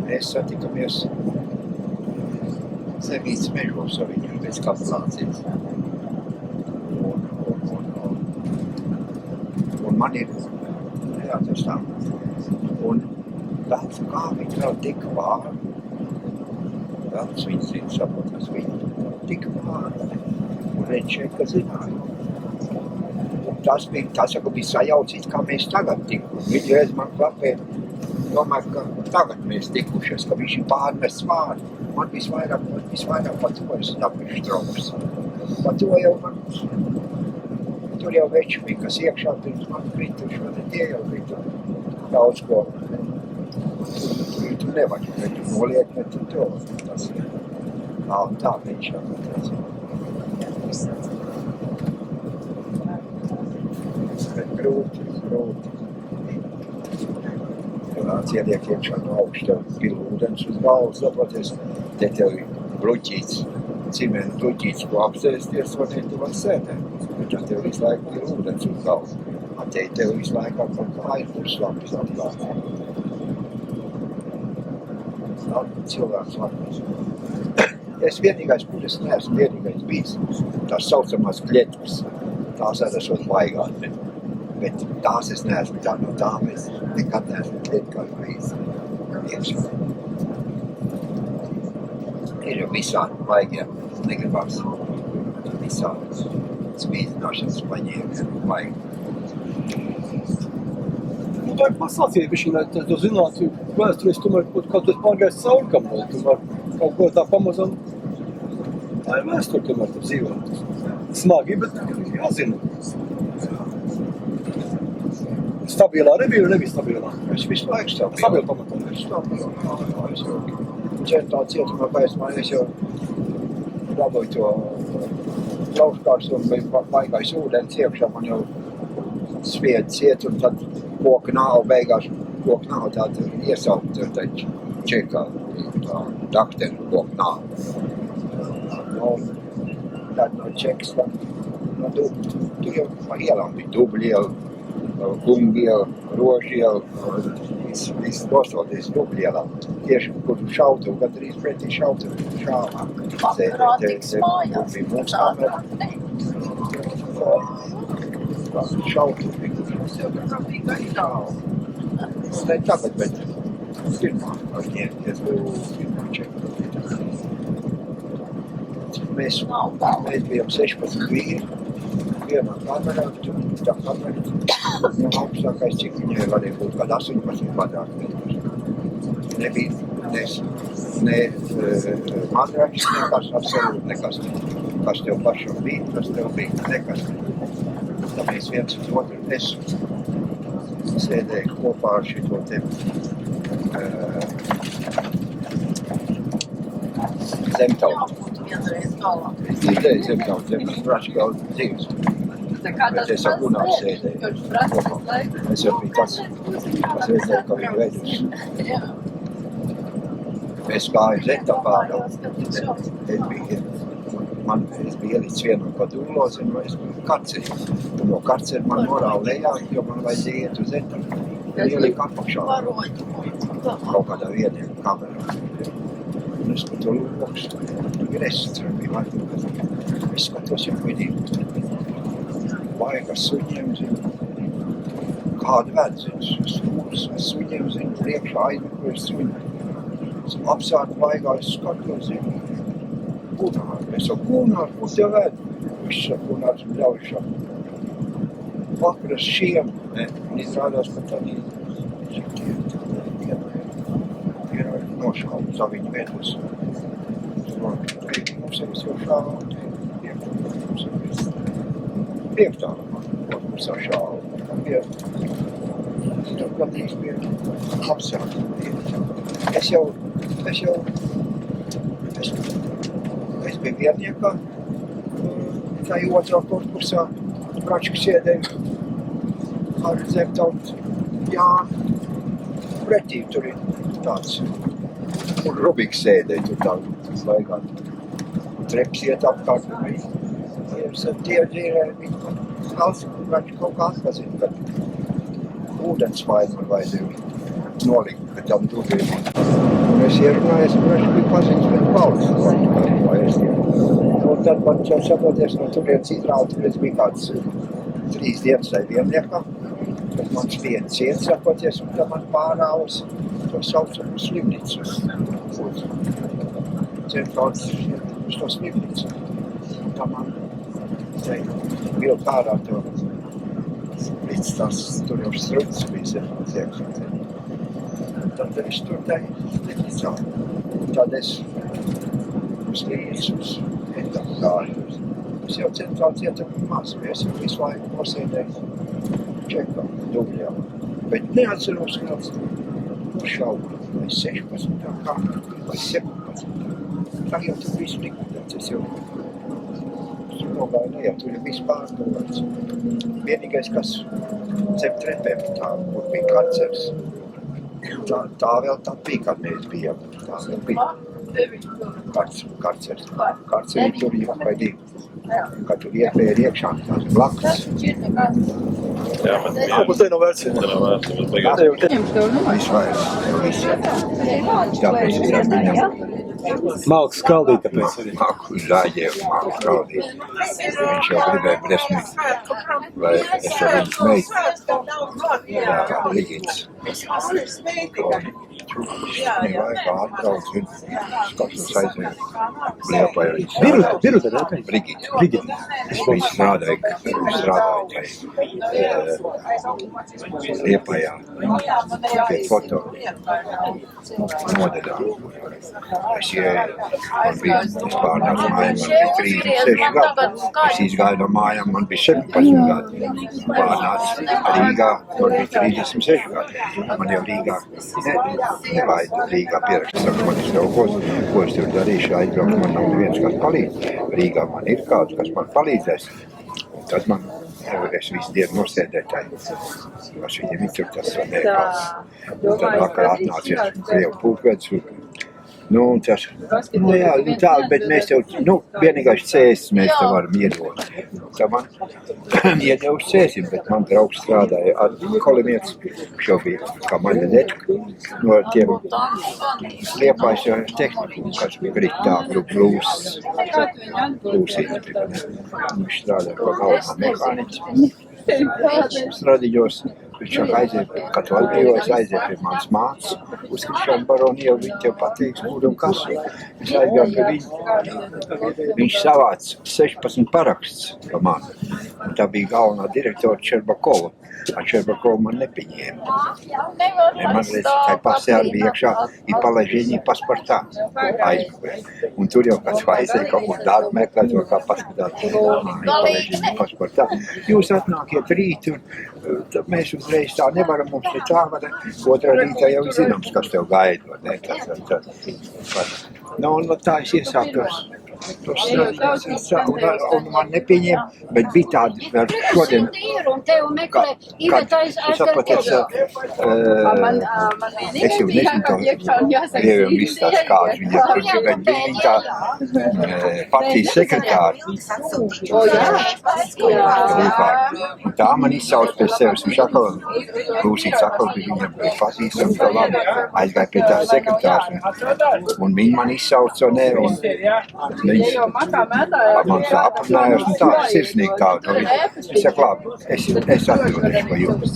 Mēs satikamies Zemītas mežos ar viņu pēc kapelācijas. Un man ir, jā, tas tā. Un tāds kā viņi vēl tik vāri. Tāds viņi zina, saprotas, viņi tik vāri. Un viņš šeit, ka zināja. Un tas bija sajaucīts, kā mēs tagad tiku. Viņi reiz man klapē, domāju, ka tagad mēs tikušies, ka viņš ir pārmests vārdi. Man visvairāk pa to es dabīšu trauks. Pa to jau man, tur jau veči bija, kas iekšā, pirms man krituši, un tie jau bija tur daudz ko. Tu nevajag, bet tu noliek, bet tu to. Tas ir tā viņš jau tas. Bet grūti. Ieliek iekšā no augšu, tev pila ūdens uz galvas, saproties, te tev ir bluķīts, cimenta bluķīts, ko apsēsties, un tu var sēdēt. Bet tev visu laiku ir ūdens uz galvas. Tev visu laiku kaut kājas būs slapjas atklāt. Cilvēks varbūt. Es vienīgais, kur es neesmu vienīgais bijis, tās saucamās kļetves. Tās arī esot baigāt, bet tās es neesmu tā no tām. Es nekad neesmu kļetkās bijis iekšā. Ir jau visādi vaigie, negribās visādi spīdzināšanas paņēmi, vajag. Nu, vajag pasācīt, bišķi, lai tu zinātu, vēsturiski tomēr kaut kā tu esi pārgājis cauri kam, lai tomēr kaut ko tā pamazam. Tā ir vēsturi tomēr tu dzīvo. Smagi, bet jāzina. Stabilā nebija, nebija stabilā. Es visu laiku Stabila pamatā. Es jau centā cietumā pēc man, es jau dabūju to lauškārs un bija baigais ūdens iekšā, man jau spied ciet un tad koka nav beigās, koka nav tāda iesaukt, taču čekā, tā dakteru koka nav. Nu, tad no čekas, no tur jau pa ielām bija Dubliela, Kungiela, Rožiela, viss dostāties Dublielā. Tieši, kur šautu, kad arī pretī šautu, šāvā. Vakarā tiks mājās. Bija mūsu kamera. Šautu bija. Ne tagad, bet pirmā, es biju pirmā čeka. Mēs bijām 16 vīri. Vienā kamerā, tur tā kamera, no augstākais, cik viņai varēja būt, kāda 18 kvadrātmetros. Nebija ne madračs, nekas, absolūti nekas. Kas tev pašam bija, tas tev bija nekas. Tā mēs viens uz otru, es sēdēju kopā ar šito te zemtautu. Zemtautu, Bračkau dzīves. Bet es ar Gunāru sēdēju. Es jau biju tas redzēju, ka viņi veidus. Es gāju zetapādā. Es biju ielicis vienu padūlozi un es biju karceri. Un no karceri man norāva lejā, jo man vajadzēja iet uz zetapu. Ielika apakšā. Kaut kādā vieniem kamerā. Un es par to loks. Ir es bija laikam. Es skatos jau vidī. Vaigas suņiem zinu. Kādu ved zinu. Suņiem zinu. Priekšā aizmekoju suņi. Es apsārtu vaigā, es skatos zinu. Gunāru. Es saku, Gunāru, ko tev ved? Viņš saka, Gunārs bļaujušā. Vakaras šiem. Un izrādās, ka tad ir nošauts saviņu vedus. Mums jau šāva. Piektā mums jau šāva. Tur gadījis bija apsārtu. Es biju vienniekā, tā otrā korpusā, Bračka sēdēju ar zemtautu Jānu. Pretī tur ir tāds, kur Rubiks sēdēja tur tā laikā. Treps iet apkārt, un viņi tie dzīvēja, viņi Bračka kaut kā atpazina, kad ūdensmaizi man vajadzēja nolikt, ka tam durvīm. Un es ierunājos, un Bračka bija paziņas pēc paudzes. Un tad man jau saproties no turienes izrauti, es biju kāds 3 dienas tai vienniekā. Tad man spied ciet, saproties, un tad man pārāvas to saucamu slimnicu. Centrāls uz to slimnicu. Un tad man vilk ārā to līdz tās tur jau struts bija iekšā. Tad es tur tai slimnicā. Tad es slimnicus etapu gāju. Es jau centrāli cietumu maz, es jau visu laiku posēdēju čekā, Dubļā. Bet neatceros, kāds šaubu, vai 16. kamera, vai 17. Tā jau tur visu likvidēts, es jau nogāju nejā, tur jau visu pārdomāts. Vienīgais, kas zem trepēm tā, kur bija karcers, tā vēl tā bija, kad mēs bijām. Tā vēl bija. Karcers. Karceri tur jau vai 2. Kad tur iepēja iekšā tās blakus. Jā, bet Kaut te nav vērts. tā nav vērts, bet beigās. Visu vairs. Tāpēc ir atmiņam. Malks skaldīt, tāpēc arī. Maku zāģēju, maku skaldīt. Viņš jau gribēja presmīt, lai es ar viņu smeitu. Jā, Ligits. Laikā atbrauc, skatos aiziet Liepājā. Birute, ne? Brigita. Brigita. Es biju strādāju Liepājā pie foto nodaļā. Es ieeju, man bija vispārnāks mājām, man bija 36 gadi. Es izgāju no mājām, man bija 17 gadi. Pārnācu Rīgā, man bija 36 gadi. Man jau Rīgā nevajag Rīgā pierakstīt, man es kaut ko es tur darīšu, aizbraukt, man nav neviens, kas palīdz. Rīgā man ir kāds, kas man palīdzēs. Tad man, es visu dienu nosēdēju tā, es viņiem tur tas nekāds. Un tad vakar atnācies Krievu pulkvedis. Nu, tas, jā, tā, bet mēs tev, vienīgais cēsis mēs tev varam iedot. Tā man iedevuši cēsim, bet man draugs strādāja ar kolimietis, šo bija kā maņadečku, no tiem Liepājas tehniku, kas bija gritā, blūsīti. Viņš strādāja par galvenā mehāniķi. Stradiņos. Viņš jau aiziet, kad tu atbrīvojas, aiziet pie manas mācas, uz Krišānu baroni, jau viņi tev pateiks, kur un kas. Es aizgāju pie viņu. Viņš savāca 16 paraksts pa mani. Un tā bija galvenā direktora Čerbakova. Ar Čerbakovu man nepieņēma. Man reiz tai pasē arī bija iekšā, ir palaižēņī pasportā aizgāja. Un tur jau kāds vajadzēja kaut kur darbu meklēt, vai kā paskatāt, ir palaižēņī pasportā. Jūs atnākiet rīt, un tad mēs uzreiz tā nevaram, mums ne tā, bet otrā rītā jau zināms, kas tev gaida. Un tā es iesākos. Un man nepieņēma, bet bija tādi vēl šodien, kad es sapaties, es jau nezinu to, Dieviem viss tāds kāds viņa, bet viņa tā partijas sekretāri. Un tā man izsauc pie sevis, viņš atkal, Lūsīts atkal bija viņam pazīstams, tā labi, aizgāja pie tā sekretārs, un viņi man izsauc, un viņš man tā aprunājās, un tā sirsnīgi tā. Es saku, labi, es atbildēšu pa jums.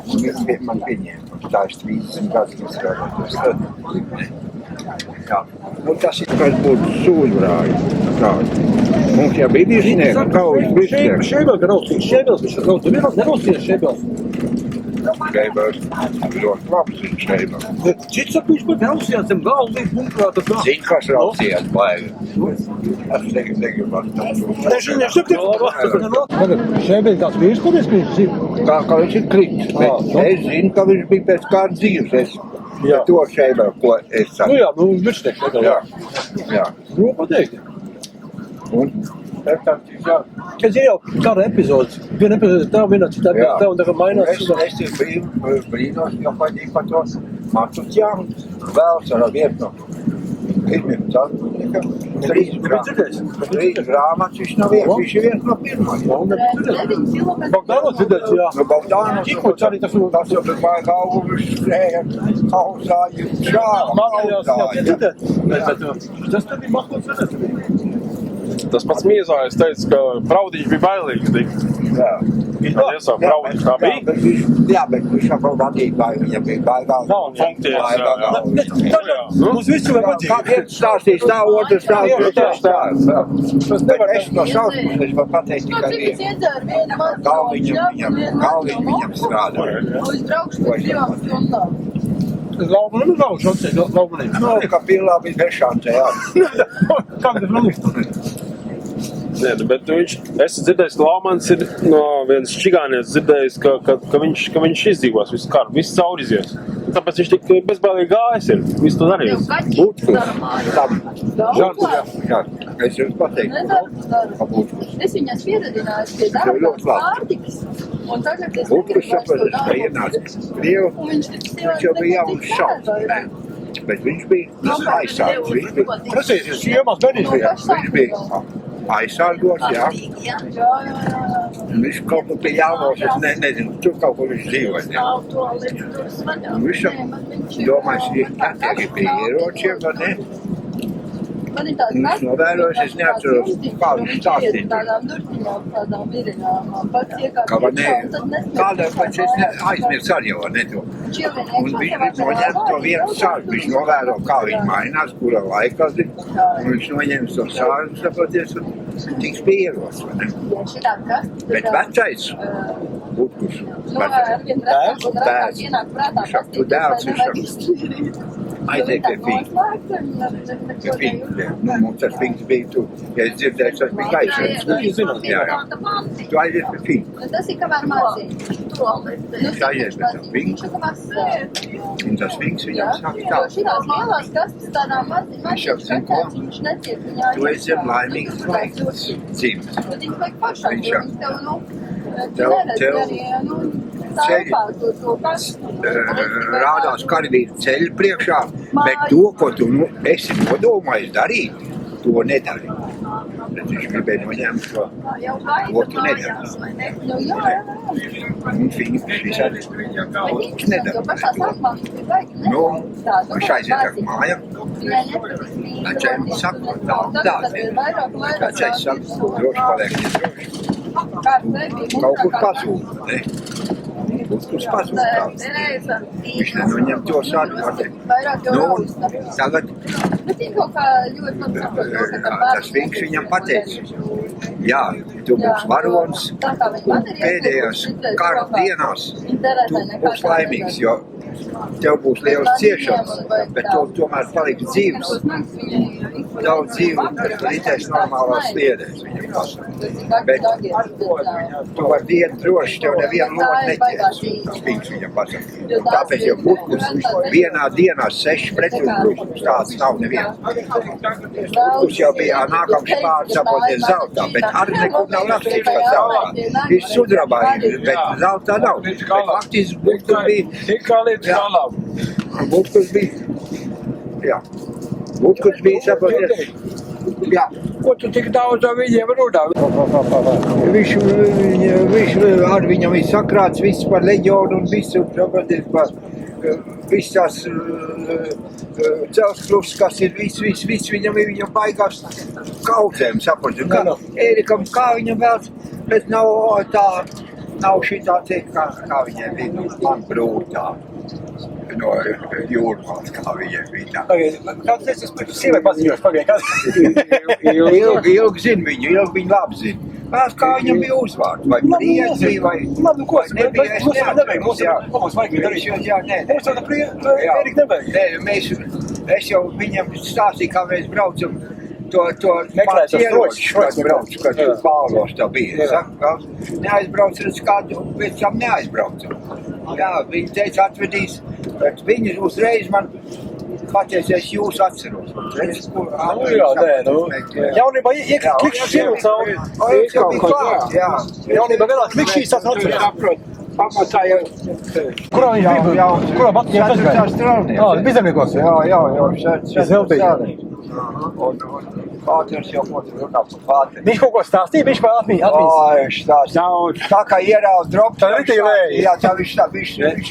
Un viņi man pieņēma. Tā es 30 gadus strādāju. Jā. Tas ir kāds būtu sūļvrāji. Mums jau bija virsnieka, kaujas virsnieka. Šeibels, viņš ir raustījies. Nerausties Šeibels. Šeibels, ļoti labs ir Šeibels. Cits saka, viņš pat raustījās zem galvu līdz bunkurā. Zini, kas raustījās baigi? Es negribu Šeibels tāds vīrs, ko mēs viņš zina? Kā viņš ir kritis, bet es zinu, ka viņš bija pēc kāda dzīves. To Šeibelu, ko es saku. Jā, virsnieks. Jā. Pateikt. Un? Es jau kara epizodes. Viena epizode tā, viena citā tā, un tagad mainās. Es brīnos, jo paņīm par to Matutjām, vēls ar vienu. Trīs grāmatas, viņš nav viens, viņš ir viens no pirmajiem. Bogdānos dzirdēts, jā. No Bogdānos, Ķikots arī tas jau bija vajag augu, viņš skrēja, hauzāja, šāva, hauzāja. Tas tad bija Mahmuds Venes. Tas pats Miezājs teica, ka Fraudiņš bija bailīgs. Jā. Iesāk Fraudiņš tā bija? Jā, bet viņš jau vadīja, viņam bija baigā. Nav funkcijas, jā. Mums visu var vajadzīgi. Kā viens stāstīs tā, otrs tā. Bet es no savas puses varu pateikt tikai vienu. Galviņam strādā. Laumanim ir lauš, atsēd laumanim. Kā pilā bija vešāntē, jā. Kā tas runīs? Nē, bet viņš, es dzirdējis, ka Laumans ir no vienas čigānies dzirdējis, ka viņš izdzīvos visu karu, visu cauri izies. Tāpēc viņš tik bezbailīgi gājis ir, visu to darījis. Būtkus. Žants, jā. Es jums pateiktu. Es viņas pieradināju pie darba pārtikas. Un tagad es Būtkus sapratis, ka ienāca Krievu, viņš jau bija jauns šauts. Bet viņš bija aizsākts. Prasēsies, iemās bērnīs bija. Viņš bija aizsārgots, jā. Viņš kaut kur bija jānos, es nezinu, tur kaut kur viņš dzīvoja. Un viņš domājas, ir pie ieročiem, vai ne? Man ir tāds Viņš novērojas, es neatceros, kā viņš stāstīja. Tādām durtiņām, tādām virinām. Pats iekāp Kā var ne, iekšā un tad nespēj. kādā, bet es aizmirsu arī jau, ne to. Un viņš noņem to vienu sārgu, viņš novēro, kā viņi mainās, kura laikā, un viņš noņem to sārgu, saproties, un tiks pie ieros, vai ne? Šitā kas? Bet vecais, Butkus, vecais, tu dēls viņš aiziet pie fīna. Pie fīna, nu, mums tas fīns bija tu, ja es dzirdēju, tas bija gaišais. Jā. Tu aiziet pie fīna. Tas ir kamēr mācīt. Viņš aiziet pie tā fīna, un tas fīns viņam saka tā. Jo šitās lielās kastes tādām Viņš jau zina, ko? viņš netiek viņā. Tu esi laimīgs laiks dzīves. Bet viņš vajag pašam, Viņš jo jau- viņš tev, nu, Tev- neredz tev- arī, nu, ceļi. tālpā to kastu. Rādās karavīri ceļu priekšā, bet to, ko tu esi nodomājis darīt, to nedari. Bet viņš gribēja noņemt to, Jau gaida ko tu nedari. mājās, vai ne? Nu, jā. Un viņš visādi, ko tu Jo nedari. pašā sākumā viņš bija baigi Nu, tādu, viņš aiziet ar mājām. Viņai nepatiks mīļi. Vecais saka, tā, Tagad tas ir vairāk un vairāk. Vecais saka, droši paliek, nedroši. Kaut kur pazūd, ne? Kaut kur pazūd kāds. Viņš nenoņem to sārgu. Vairāk jau Nu, raustā. tagad Bet viņš kaut kā ļoti labi saprot, ka tas viņš viņam pateica. Jā, tu būsi varons, un pēdējās kara dienās tu būsi laimīgs, jo tev būs liels ciešanas, bet tu tomēr paliksi dzīves. Daudz dzīvi ritēs normālās sliedēs, viņam pasaka. Bet tu vari dienu droši, tev nevienu lotu netiec. Tas viņš viņam pasaka. Tāpēc jau Butkus vienā dienā 6 pretrunbrukums, tāds nav neviens. Butkus jau bija nākams pārts sapoties zeltā, bet arī nekur nav rakstīts, ka zeltā. Ir sudrabā, bet zeltā nav. Bet faktiski Butkus bija, Tikai līdz galam. Butkus bija, jā. Butkus bija sapoties, jā. Ko tu tik daudz ar viņiem runā? Viņš ar viņam ir sakrāts viss par leģionu un visu, saproties, par viss tās celsklus, kas ir viss, viņam ir viņam baigās kaudzēm, saproties. Kā Ērikam, kā viņam vēl, bet nav tā, nav šitā teikt, kā viņiem bija man brūtā. No jūrmās, kā viņiem bija tā. Kāds es esmu sievai paziņojuši pagaid? Ilgi zinu viņu, ilgi labi zinu. Kā viņam bija uzvārds, vai prieks bija, vai... Labi, ko es nebija, es mums jau nevajag, mums jā. vajag darīt. Jā, nē. Mums jau Ērika nevajag. Nē, es jau viņam stāstīju, kā mēs braucam to Meklēt tos ieročus, kad ročus, braucu, kad jā. Pāvlos tā bija. Jā. Saka, neaizbrauc redz kādu, pēc tam neaizbraucam. Jā, viņi teica atvedīs, bet viņi uzreiz man pateica, es jūs atceros. Redz, kur Jā, nē, nu. Jaunībā klikšķis ievilkt savu. jau bija klāt, jā. Jaunībā vēlāk klikšķīs tas atceries. Pamatā jau. Kurā viņš bija? Kurā Batņiem tas bija? Bija zemniekos. Jā, Zeltīgi. Un Pāters jau ko tur runā par Pāteri. Viņš kaut ko stāstīja, viņš par atmiņas. Viņš stāstīja. Daudz. Tā kā ierauda dropu, Tā ritīgi vēja. jā, tā viņš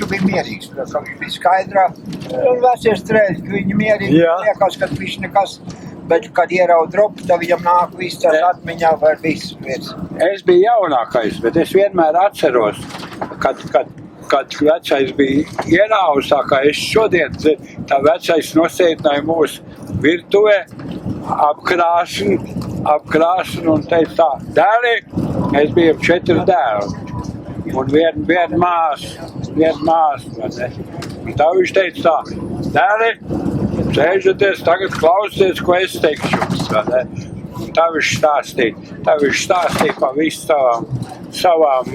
bija mierīgs, ka viņš bija skaidrā. Un vecie strēļi, viņi mierīgi, Jā. liekas, ka viņš nekas, bet kad ierauda dropu, tad viņam nāk viss tas atmiņā var viss. Es biju jaunākais, bet es vienmēr atceros, kad vecais bija ierauts, tā kā es šodien, tā vecais nosēdināja mūsu virtuvē, apkrāšanu un teica tā, dēli, mēs bijām 4 dēli un viena māsa, vai ne? Un tā viņš teica tā, dēli, sēžaties, tagad klausieties, ko es teikšu, vai ne? Un tā viņš stāstīja par visu savām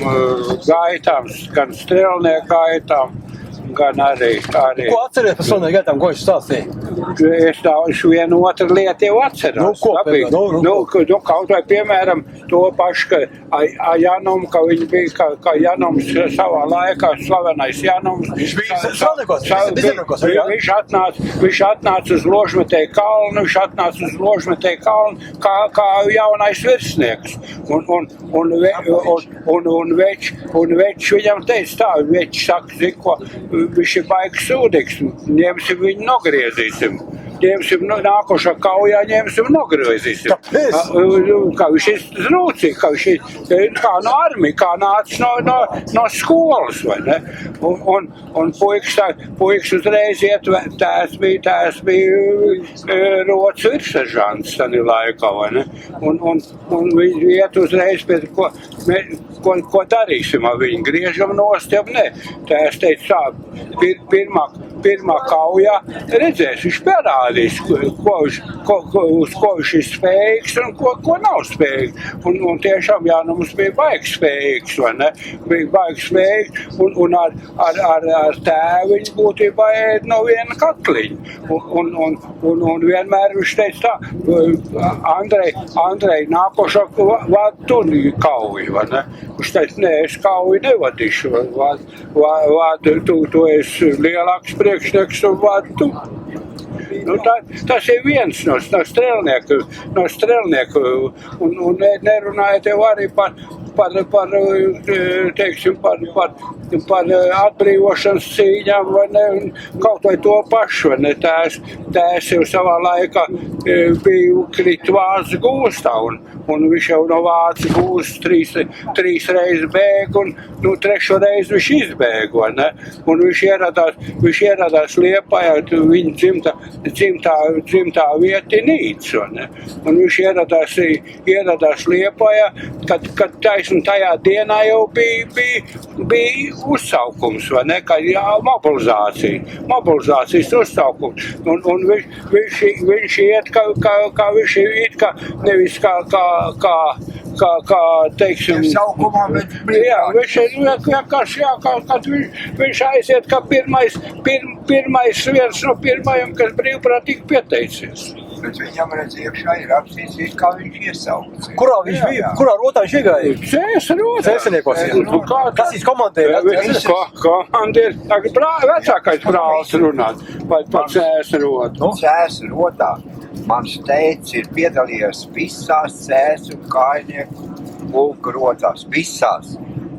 gaitām, gan strēlnieku gaitām, gan arī. Ko atceries par sonai gaitām, ko viņš stāstīja? Es vienu otru lietu jau atceros. Nu, ko, Kaut vai, piemēram, to pašu, ka Janum, ka viņi bija, ka Janums savā laikā, slavenais Janums. Viņš bija strēlniekos, Viņš atnāca uz Ložmetēju kalnu, kā jaunais virsnieks. Un več viņam teica tā, več saka, ziko, viņš ir baigs sūdīgs, ņemsim viņu, nogriezīsim. ņemsim, nākošā kaujā ņemsim nogriezīsim. Kāpēc? Kā viņš ir rūcīgi, kā viņš ir kā no armija, kā nācis no skolas, vai ne? Un puikas uzreiz iet, tās bija rots virssežants tādā laikā, vai ne? Un viņi iet uzreiz pēc, ko darīsim ar viņu, griežam nost, jau ne. Tās teica, tā, pirmā kaujā redzēs, viņš parādīs, uz ko viņš ir spējīgs un ko nav spējīgs. Un tiešām, jā, nu mums bija baigi spējīgs, vai ne? Bija baigi spējīgs, un ar tēviņu būtībā ēd no viena katliņa. Un vienmēr viņš teica tā, Andrej, nākošā vād tu kauju, vai ne? Viņš teica, nē, es kauju nevadīšu, tu esi lielāks priekšnieks un vād tu. Nu, tas ir viens no strelnieku, un nerunājot jau arī par atbrīvošanas cīņām, vai ne, un kaut vai to pašu, vai ne, tās jau savā laikā bija krit Vācu gūstā, un viņš jau no Vācu gūst trīs reizes bēg, un trešo reizi viņš izbēg, vai ne, un viņš ieradās Liepājā, viņa dzimtā vieta ir Nīca, vai ne, un viņš ieradās Liepājā, kad taisn tajā dienā jau bija uzsaukums, vai ne, kā mobilizācijas uzsaukums, un viņš iet, kā viņš iet, kā nevis kā teiksim, Saukumā, bet jā, viņš aiziet kā pirmais viens no pirmajiem, kas brīvprātīgi pieteicies. Bet viņam redz iekšā ir rakstīts, kā viņš iesauc. Kurā viņš bija? Kurā rotā viņš iegāja? Cēsniekos. Kas viņš komandēja? Komandēja, vecākais brālis runāt, vai par cēsrotu. Cēsu rotā mans teicis ir piedalījies visās cēsu kājnieku pulka rotās. Visās.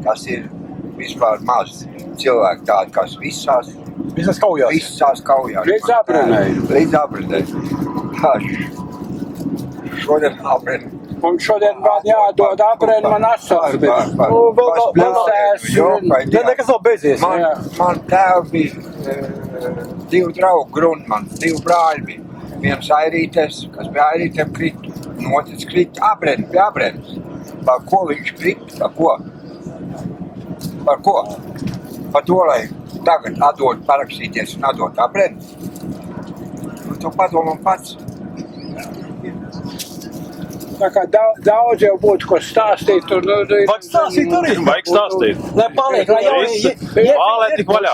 Tas ir vispār maz cilvēki tādi, kas visās kaujās. Visās kaujās. Līdz Abrenei. Šodien Abrenei. Un šodien man jādod Abrenei man asars. Nekas nav beidzies. Man tēvi bija divi draugi Grundmans, divi brāļi bija. Viens airītes, kas bija airītēm krit, otrs krit Abrenei, pie Abrenes. Par ko viņš krit? Par ko? Par to, lai tagad atdod parakstīties un atdot Abrenei. Un tu padomā pats. Tā kā daudz jau būtu, ko stāstīt. Vajag stāstīt arī. Vajag stāstīt. Lai paliek, lai jau Ālē tik vaļā.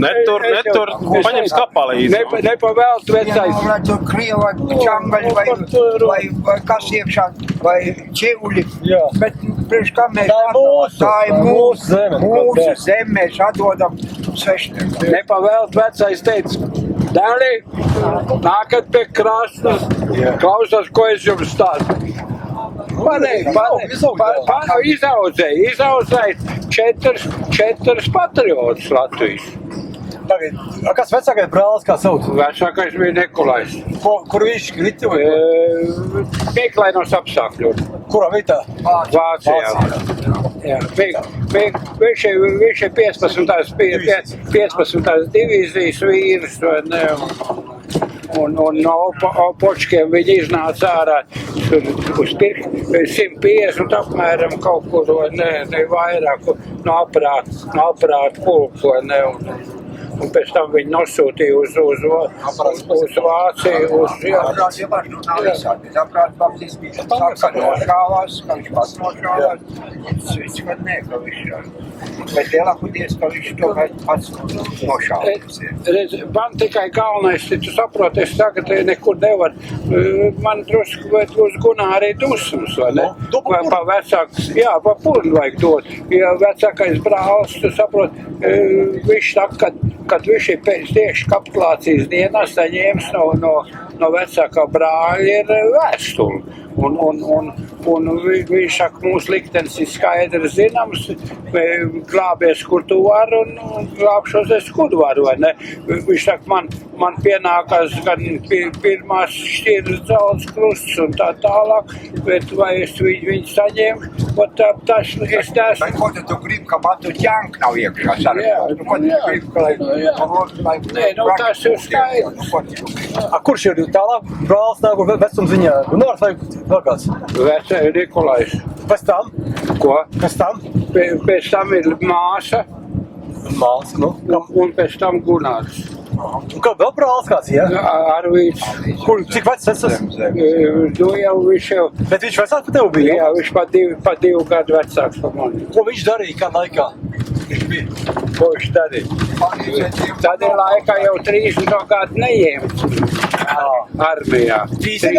Netur, paņem skapā līdzi. Nepavēlt vecais. Lai tur Krieva čangaļi vai kas iekšā, vai ķivuli. Jā. Bet priekš kā mēs tā ir mūsu zeme, mēs atdodam svešnieku. Nepavēlt vecais teica, dēlī, nākat pie krastas, klausās, ko es jums stāstu. Izaudzēja četras patriotus Latvijas. Tagad, kas vecākais brālis, kā sauc? Vecākais bija Nikolais. Kur viņš krita? Pieklainos apstākļos. Kurā vietā? Vācijā. Jā, viņš ir 15. divīzijas vīrs, vai ne? Un no opočkiem viņi iznāca ārā uz 150 apmēram kaut kur, ne vairāk, no aparāta pulku, vai ne? Un pēc tam viņi nosūtīja uz Vāciju. Labprāt, faktiski saka nošāvās, ka viņš pats nošāvās. Viņš kad nē, ka viņš bet lielākoties, ka viņš to pats nošāvās. Man tikai galvenais, tu saproti, es tagad nekur nevaru. Man drusku uz gunā arī dusmas, vai ne? Vai pa vecāks, jā, pa purnu vajag dot. Ja vecākais brālis, tu saproti, viņš saka, kad viņš ir pēc tieši kapitulācijas dienā saņēmis no vecākā brāļa ir vēstuli. Un viņš saka, mūsu liktenis ir skaidrs zināms, glābies, kur tu vari, un glābšos es, kur varu, vai ne? Viņš saka, man pienākās gan pirmās šķiras dzaudas krusts un tā tālāk, bet vai es viņu saņēmu, tas es neesmu. Bet ko tu gribi, ka man tu ķēnk nav iekšā sarakstā? Ko tu gribi, lai... Nē, tas ir skaidrs. Kurš ir tālāk brālis nāk vecumziņā? Gunārs vai vēl kāds? Nikolais. Pēc tam? Ko? Pēc tam? Pēc tam ir māsa. Māsa, nu. Un pēc tam Gunārs. Un kā vēl brālis kāds, ja? Arvīds. Cik vecs es esmu? Viņš jau... Bet viņš vecāks par tevi bija? Jā, viņš pa 2 gadu vecāks par mani. Ko viņš darīja, kā laikā? Ko viņš darīja? Tādā laikā jau 30 gadu neiemt armijā. 30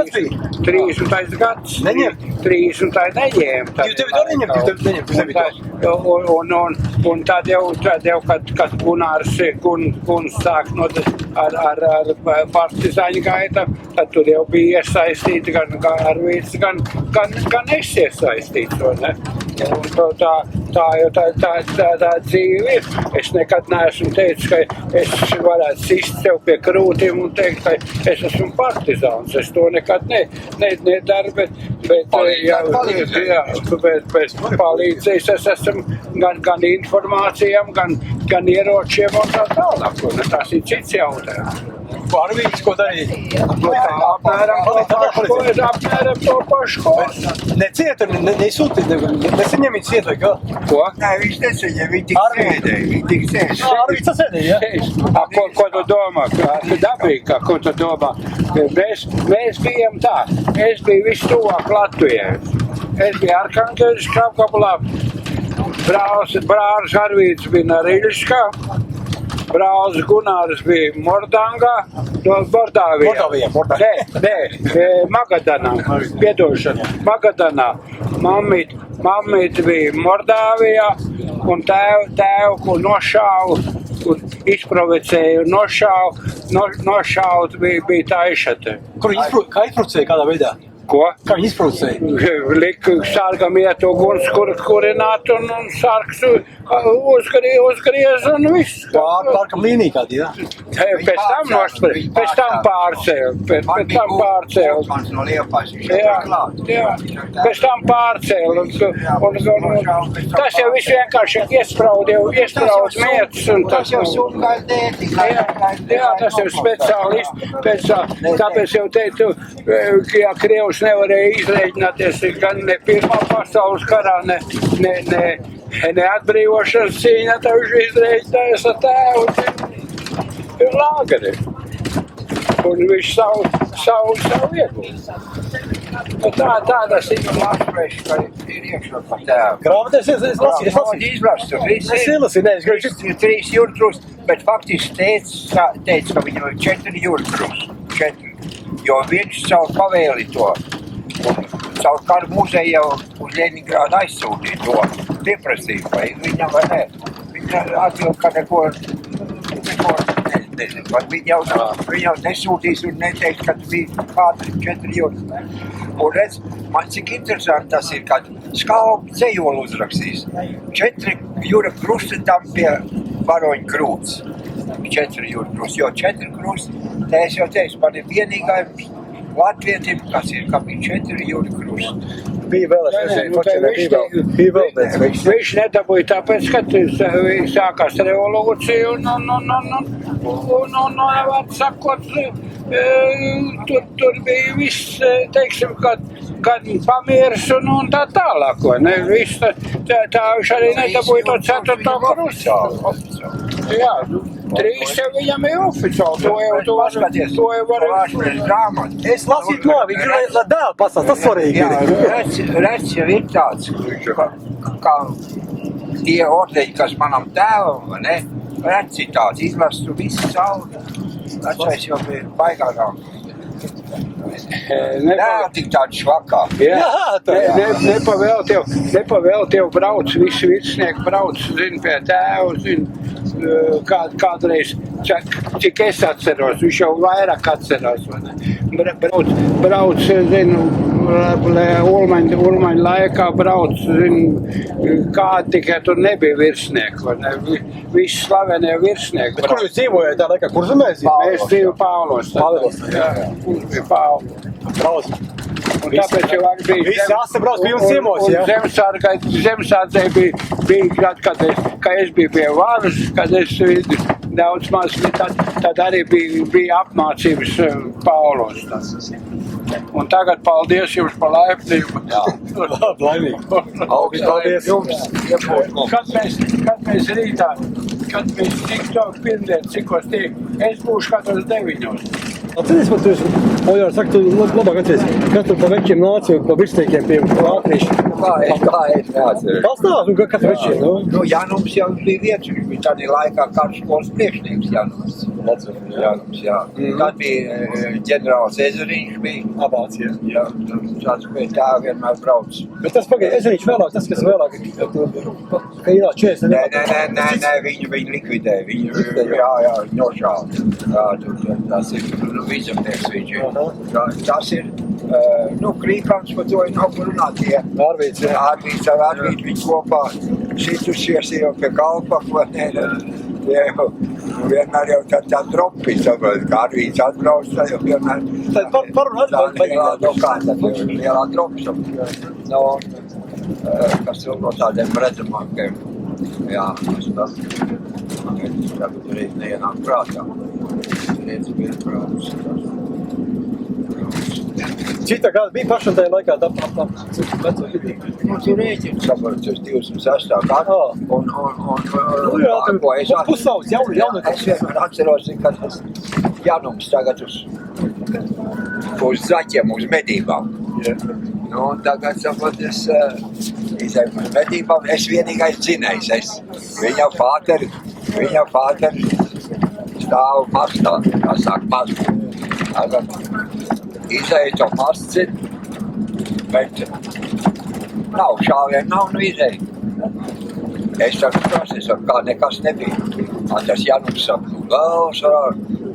gads. Neņem? 30 neņēma. Jūs tevi to neņemt? Un tad jau, kad Gunārs sāk ar partizāņu gaita, tad tur jau bija iesaistīti gan Arvīds, gan es iesaistīts, vai ne? Un tā dzīve ir. Es nekad neesmu teicis, ka es varētu sist sev pie krūtīm un teikt, ka es esmu partizāns. Es to nekad nedaru, bet palīdzējis es esmu gan informācijām, gan ieročiem un tā tālāk. Tas ir cits jautājums. Arvīds, ko darīja? Apmēram to pašu. Necieta, neizsūtīja, nesaņem viņu ciet vai kā? Ko? Nē, viņš nesaņem, viņi tik sēdēja. Arvīds sasēdēja, ja? Ko tu domā? Dabīgi, ko tu domā? Mēs bijām tā. Es biju vistuvāk Latvijai. Es biju Arkanģeliskā apgabalā. Brālis Arvīds bija Nariļskā. Brālis Gunārs bija Mordangā, Mordāvijā. Nē, Magadanā, piedošana, Magadanā. Mammīt bija Mordāvijā un tēvu nošāvu, un izprovocēju, nošāvu bija Taišate. Kur viņi izprovocēja kādā veidā? Ko? Kā viņi izprovocēja? Lika sargam iet uguns, kurināt un sargs uzgriez un viss. Pārkam līnija kādi, ja? Pēc tam pārcēl. Pēc tam pārcēl. Tas jau viss vienkārši iespraud mietas. Tas jau sumgaidēti. Jā, tas jau speciālists. Tāpēc jau teicu, ja Krievs nevarēja izrēķināties gan ne Pirmā pasaules karā, ne atbrīvošanas cīņā, tā viņš izrēķinājas ar tēvu lāgeri. Un viņš savu ieguldījumu. Tādas ir Latvieši, ka ir iekšā par tēvu. Grāmatēs es lasīju. Ir 3 jūrkrus, bet faktiski teica, ka viņam ir 4 jūrkrus. Jo viņš savu pavēli to. Un savu karu muzeju jau uz Ļeņingrādu aizsūtīja to pieprasību, vai viņam vai nē. Viņa atbild, ka neko nezinu. Viņa jau nesūtīs un neteiks, ka bija kāda 4 jūras. Un redz, man cik interesanti tas ir, kad Skalbi dzejoli uzrakstīs. 4 jūra krusti tam pie varoņa krūts. 4 jūra krusti, jo 4 krusti, tā es jau teicu, man ir vienīgā latvietim, kas ir, ka bija 4 jūra krusti. Bija vēl, Viņš nedabūja tāpēc, ka sākās revolūcija un var sakot, tur bija viss, teiksim, kad pamieris un tā tālāk, vai ne? Viss, tā viņš arī nedabūja to 4. krustu. Jā, 3 jau viņam ir oficiāli, to jau var... Es lasīju to, viņš ir dēlu pasās, tas svarīgi. Jā, redz jau ir tāds, kā tie ordeņi, kas manam tēvam, ne? Redz ir tāds, izlastu visu savu, vecais jau bija baigākām. Nē, tik tādi švakā. Nepavēl tev brauc, visi virsnieki brauc, zin, pie tēvu, zin. kādreiz, cik es atceros, viņš jau vairāk atceros. Brauc, zinu, Ulmaņa laikā brauc, zinu, kādi tikai tur nebija virsnieki, vai ne? Visi slavenie virsnieki. Kur jūs dzīvojat tā laikā? Kur zemēs? Mēs dzīvo Pāvlos. Pāvlos. Brauc. Un tāpēc jau arī bija... Visi sabrauc pie jums ciemos, jā? Un zemsārdzei bija, kad es biju pie varas, kad es daudz maz, tad arī bija apmācības Pāvlos. Un tagad paldies jums par laipnību. Jā, Laimīgi. paldies jums. Kad mēs rītā, kad mēs tiktu pirmdien, cikos tiek, es būšu katrs 9. Atceries, man tu esi, Oļārs saka, tu labāk atceries, kad tu pa veķiem nāci pa virsniekiem pie ātrīši. Kā es neatceros? Pastāv, katru veķiem, nu? Nu, Janums jau bija vietas, viņš bija tādā laikā karškolas priekšnieks Janums. Janums, jā. Tad bija ģenerālis Ezeriņš bija. Abāts, jā. Jā, tāds bija tā vienmēr brauc. Bet tas pagaid, Ezeriņš vēlāk, tas, kas vēlāk, ka ir 40. Nē, viņu likvidē, jā, nošāva. Jā, tas ir, vizamnieks viņš ir. Tas ir, Krīkams par to ir nav kur runāt, ja. Arvīts, jā. Arvīts, viņi kopā šitušies jau pie kalpaku, vai ne? Vienmēr jau tā dropi, saprot, kā Arvīts atbrauc, tā jau vienmēr... Tad parunāt, lielā dropi, kas jau no tādiem redzamākiem. Jā, tagad reiz neienāk prātā. Reiz bija prātus. Cita kāda bija pašam tajā laikā, cik veco bija? Tu rēķini, saprot, tas 206. gadu. Pussauts, jaunu. Es vienmēr atceros, ka tas Janums tagad uz zaķiem, uz medībām. Un tagad, saprot, es izēju uz medībām, es vienīgais dzinējs. Viņa pāteri stāv mastā, kā sāk mastu. Tagad izēju to mastu, bet nav šāvien, nav izēju. Es saku, kā nekas nebija. Tas Janums saka,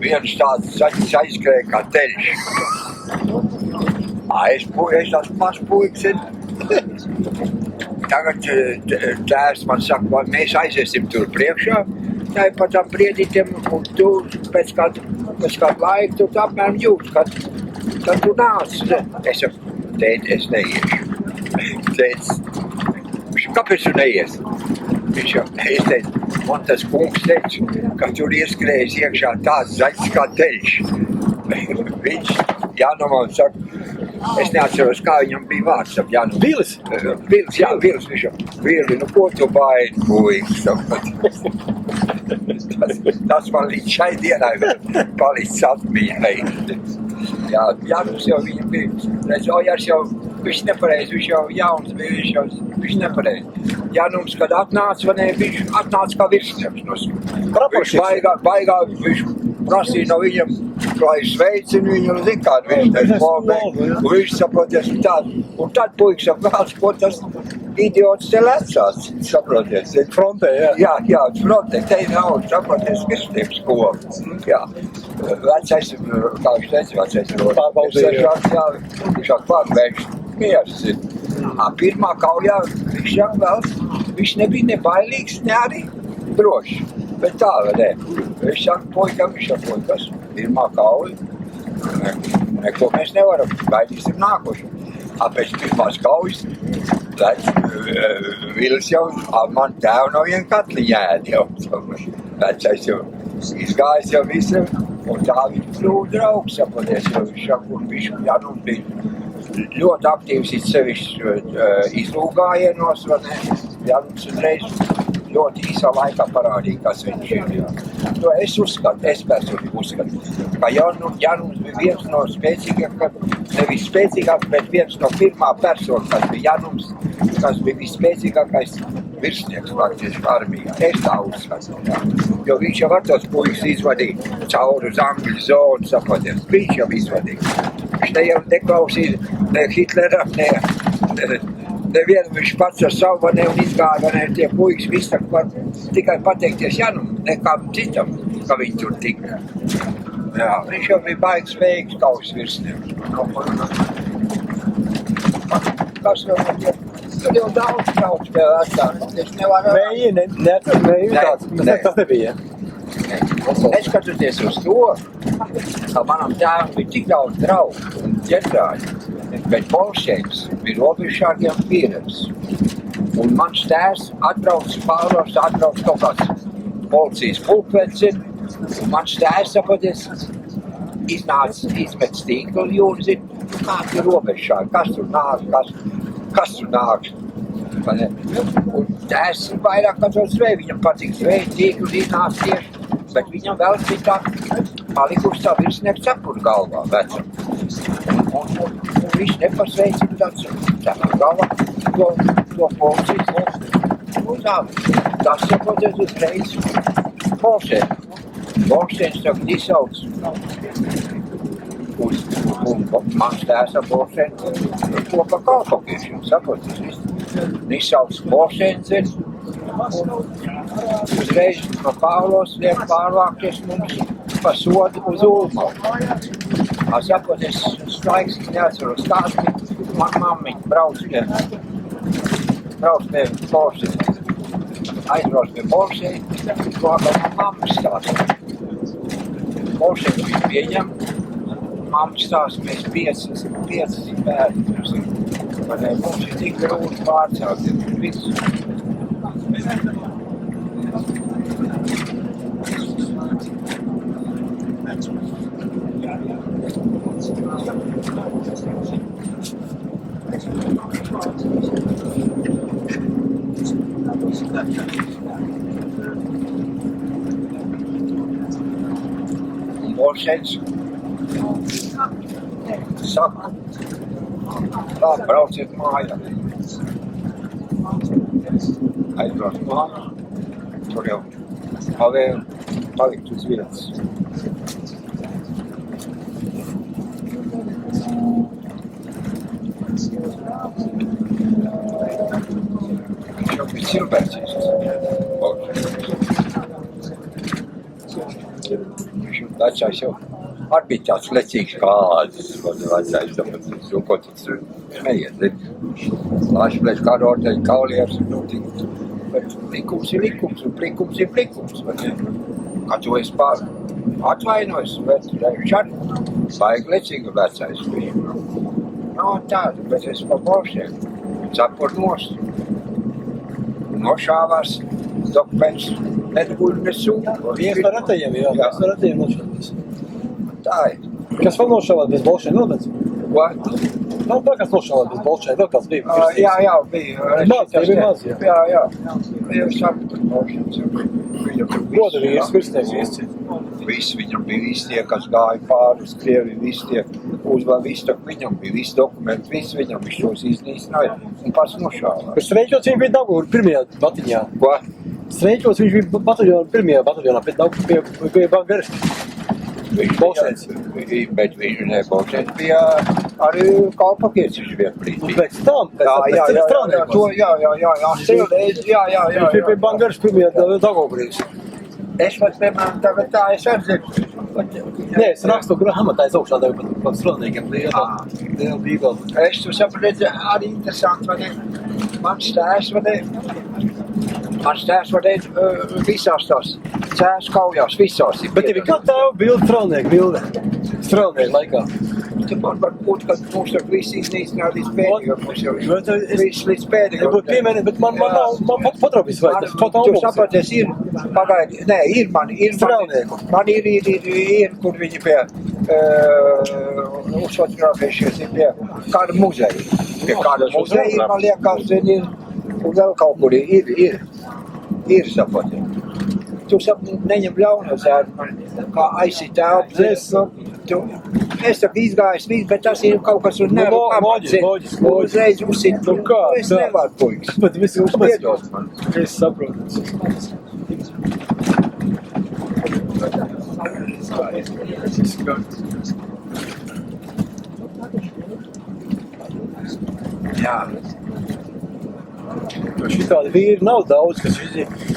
viens tāds zaķis aizskrēja kā teļš. Es esmu mazs puiks. Tagad tēvs man saka, vai mēs aiziesim tur priekšā, tā pa tam priedītiem, un tu pēc kādu laiku tu apmēram jūti, kad tu nāc. Es saku, tēt, es neiešu. Tēt, kāpēc tu neies? Viņš jau, es teicu, man tas kungs teica, ka tur ieskrējas iekšā tāds zaķis kā teļš. Viņš, Janumam saka, es neatceros, kā viņam bija vārds. Vīlis? Vīlis, jā, Vīlis. Viņš jau, Vīli, nu ko tu baidi, puiks? Tas man līdz šai dienai palicis atmiņai. Jā, Janums jau viņam bija, redz, Ojārs jau, viņš nepareizi, viņš jau jauns bija, viņš nepareizi. Janums, kad atnāca, viņš atnāca kā virsnieks. Viņš baigā, viņš prasīja no viņam, lai sveicinu viņu, un kādu viņš teica, un viņš saproties tādu. Un tad puiks apgāds, ko tas idiots te lecās, saproties. Frontē, jā. Jā, frontē, te nav, saproties, virsnieks skola. Jā, vecais, kā viņš teica, vecais Pārbaudīja. Viņš pārbaudīja, miers ir. Pirmā kaujā viņš nebija ne bailīgs, ne arī drošs. Bet tā, vai ne? Viņš saka, puikas, pirmā kauja. Neko mēs nevaram, gaidīsim nākošu. Pēc pirmās kaujas, tad Vils jau, man tēvu no viena katliņa ēd jau. Vecais jau izgājis jau visam, un tā viņš kļuva draugs, saproties, jo viņš Janums bija ļoti aktīvs sevišķi izlūgājienos, vai ne? Janums uzreiz ļoti īsā laikā parādīja, kas viņš ir. To es personīgi uzskatu, ka Janums bija viens no spēcīgākajiem, nevis spēcīgākais, bet viens no pirmā persona, kas bija Janums, kas bija visspēcīgākais virsnieks praktiski armijā. Es tā uzskatu, jā. Jo viņš jau var tos puikas izvadīja cauri uz Angļu zonu, saproties. Viņš jau izvadīja. Viņš ne jau neklausīja ne Hitleram, Nevienam viņš pats ar savu vanē un izgāja vanē tie puikas visu var tikai pateikties Janam, nekām citam, ka viņi tur tika. Jā, viņš jau bija baigs veiks kaujas virsnieks. Kas jau ir? Tur jau daudz vēl atstāt. Es nevaru... Mēji tāds. Tas nebija. Neskatoties uz to, ka manam tēvam bija tik daudz draugu un ģenerāļu, bet bolševiks bija robežsargiem pieredz. Un mans tēvs atbrauc pāros, atbrauc kaut kāds policijas pulkvedis, un mans tēvs, saproties, izmet stīklu jūru, zina, kāds ir robežsargi, kas tur nāk. Un tēvs vairāk kāds zvēja, viņam patīk zvēja, tīklu iznāc tieši, bet viņam vēl bija tā palikuši tā virsnieku cepuru galvā vecam. Un viņš nepasveica tāds cepuru galvā to policijas. Tas saproties uzreiz Bolšēns tagad izsauc un mans tēvs ar Bolšēnu kopā kalpokiešiem, saproties. Izsauc Bolšēns uzreiz no Pāvlos liek pārvākties mums pa sodu uz Ulmavu. Saproties, laiks neatceros stāsti, man mammiņa brauc pie Bolšēna. Aizbrauc pie Bolšēna, ko man mamma stāsta. Bolšēna bija pieņem, mamma stāsta, mēs piecas bērni. Mums ir tik grūti pārcelt, visu. Bolšēns saka, tā brauciet mājā. Aizbrauc mājā, tur jau pavēl palikt uz vietas. Viņš jau bija cilvēcīgs. Vecais jau arī bija tāds lecīgs kāds. Vecais, ko tu smejies. Lāšplēs kā roteļi, kaulieris. Bet likums ir likums un plikums ir plikums. Kā tu esi atvainojis, bet viņš arī baigi lecīga vecais bija. Nav tāda, bet es pa Bolšiem cepur nost. Nošāvās dokuments. Nedabūju nesūdu. Viens par ratējiem, jā. Viens par ratējiem nošāvās. Tā ir. Kas vēl nošāvās bez Bolšēna nodac? Ko? Nav tā, kas nošāvās bez Bolšēna, vēl kāds bija. Jā, bija. Bija maz, jā. Jā. Jau saku, tur Bolšēns. Goda vīrs, virsnieks visi. Visi viņam bija visi tie, kas gāja pāri uz Krieviju, visi tie uzvēl visu, tak viņam bija visi dokumenti, visi viņam viņš tos iznīcināja un pats nošāvās. Bet Streiķos viņš bija Daugavpils pirmajā batiņā. Ko? Streiķos viņš bija pirmajā bataljonā, pēc Daugavpils bija Bangarski. Bolšēns. Bet viņš Bolšēns bija arī kalpakietis viņš vienbrīd. Pēc tam, Jā. Viņš bija Bangarski pirmajā Daugavpils. Es pat, piemēram, tagad tā es atzinu. Nē, es rakstu grāmatā, es augšā devu pat strādniekiem lielu bīgalu. Es tu sapratu, arī interesanti, vai ne? Mans tēvs, visās tās cēs kaujās, visās ir. Bet tev ir kā tēva bilde, strādnieku laikā. Tu man var būt, ka mums tur visi iznīcināja līdz pēdējiem. Viss līdz pēdējiem. Nebūtu piemēri, bet man patrobis vai tas Tu sapraties, ir, pagaidi, nē, ir man, kur viņi pie uzfotografējušies, ir pie kāda muzeja. Pie kāda muzeja ir, man liekas, ir, un vēl kaut kur ir sapraties. Tu neņem ļaunos ar mani, kā aizsit telpu. Es taku izgājis visu, bet tas ir kaut kas un nevar pamats. Uzreiz uzsit. Nu kā? Es nevaru, puikas. Bet visi uzpēc. Piedod man. Es saprotu. Jā. jo šitādi vīri nav daudz, kas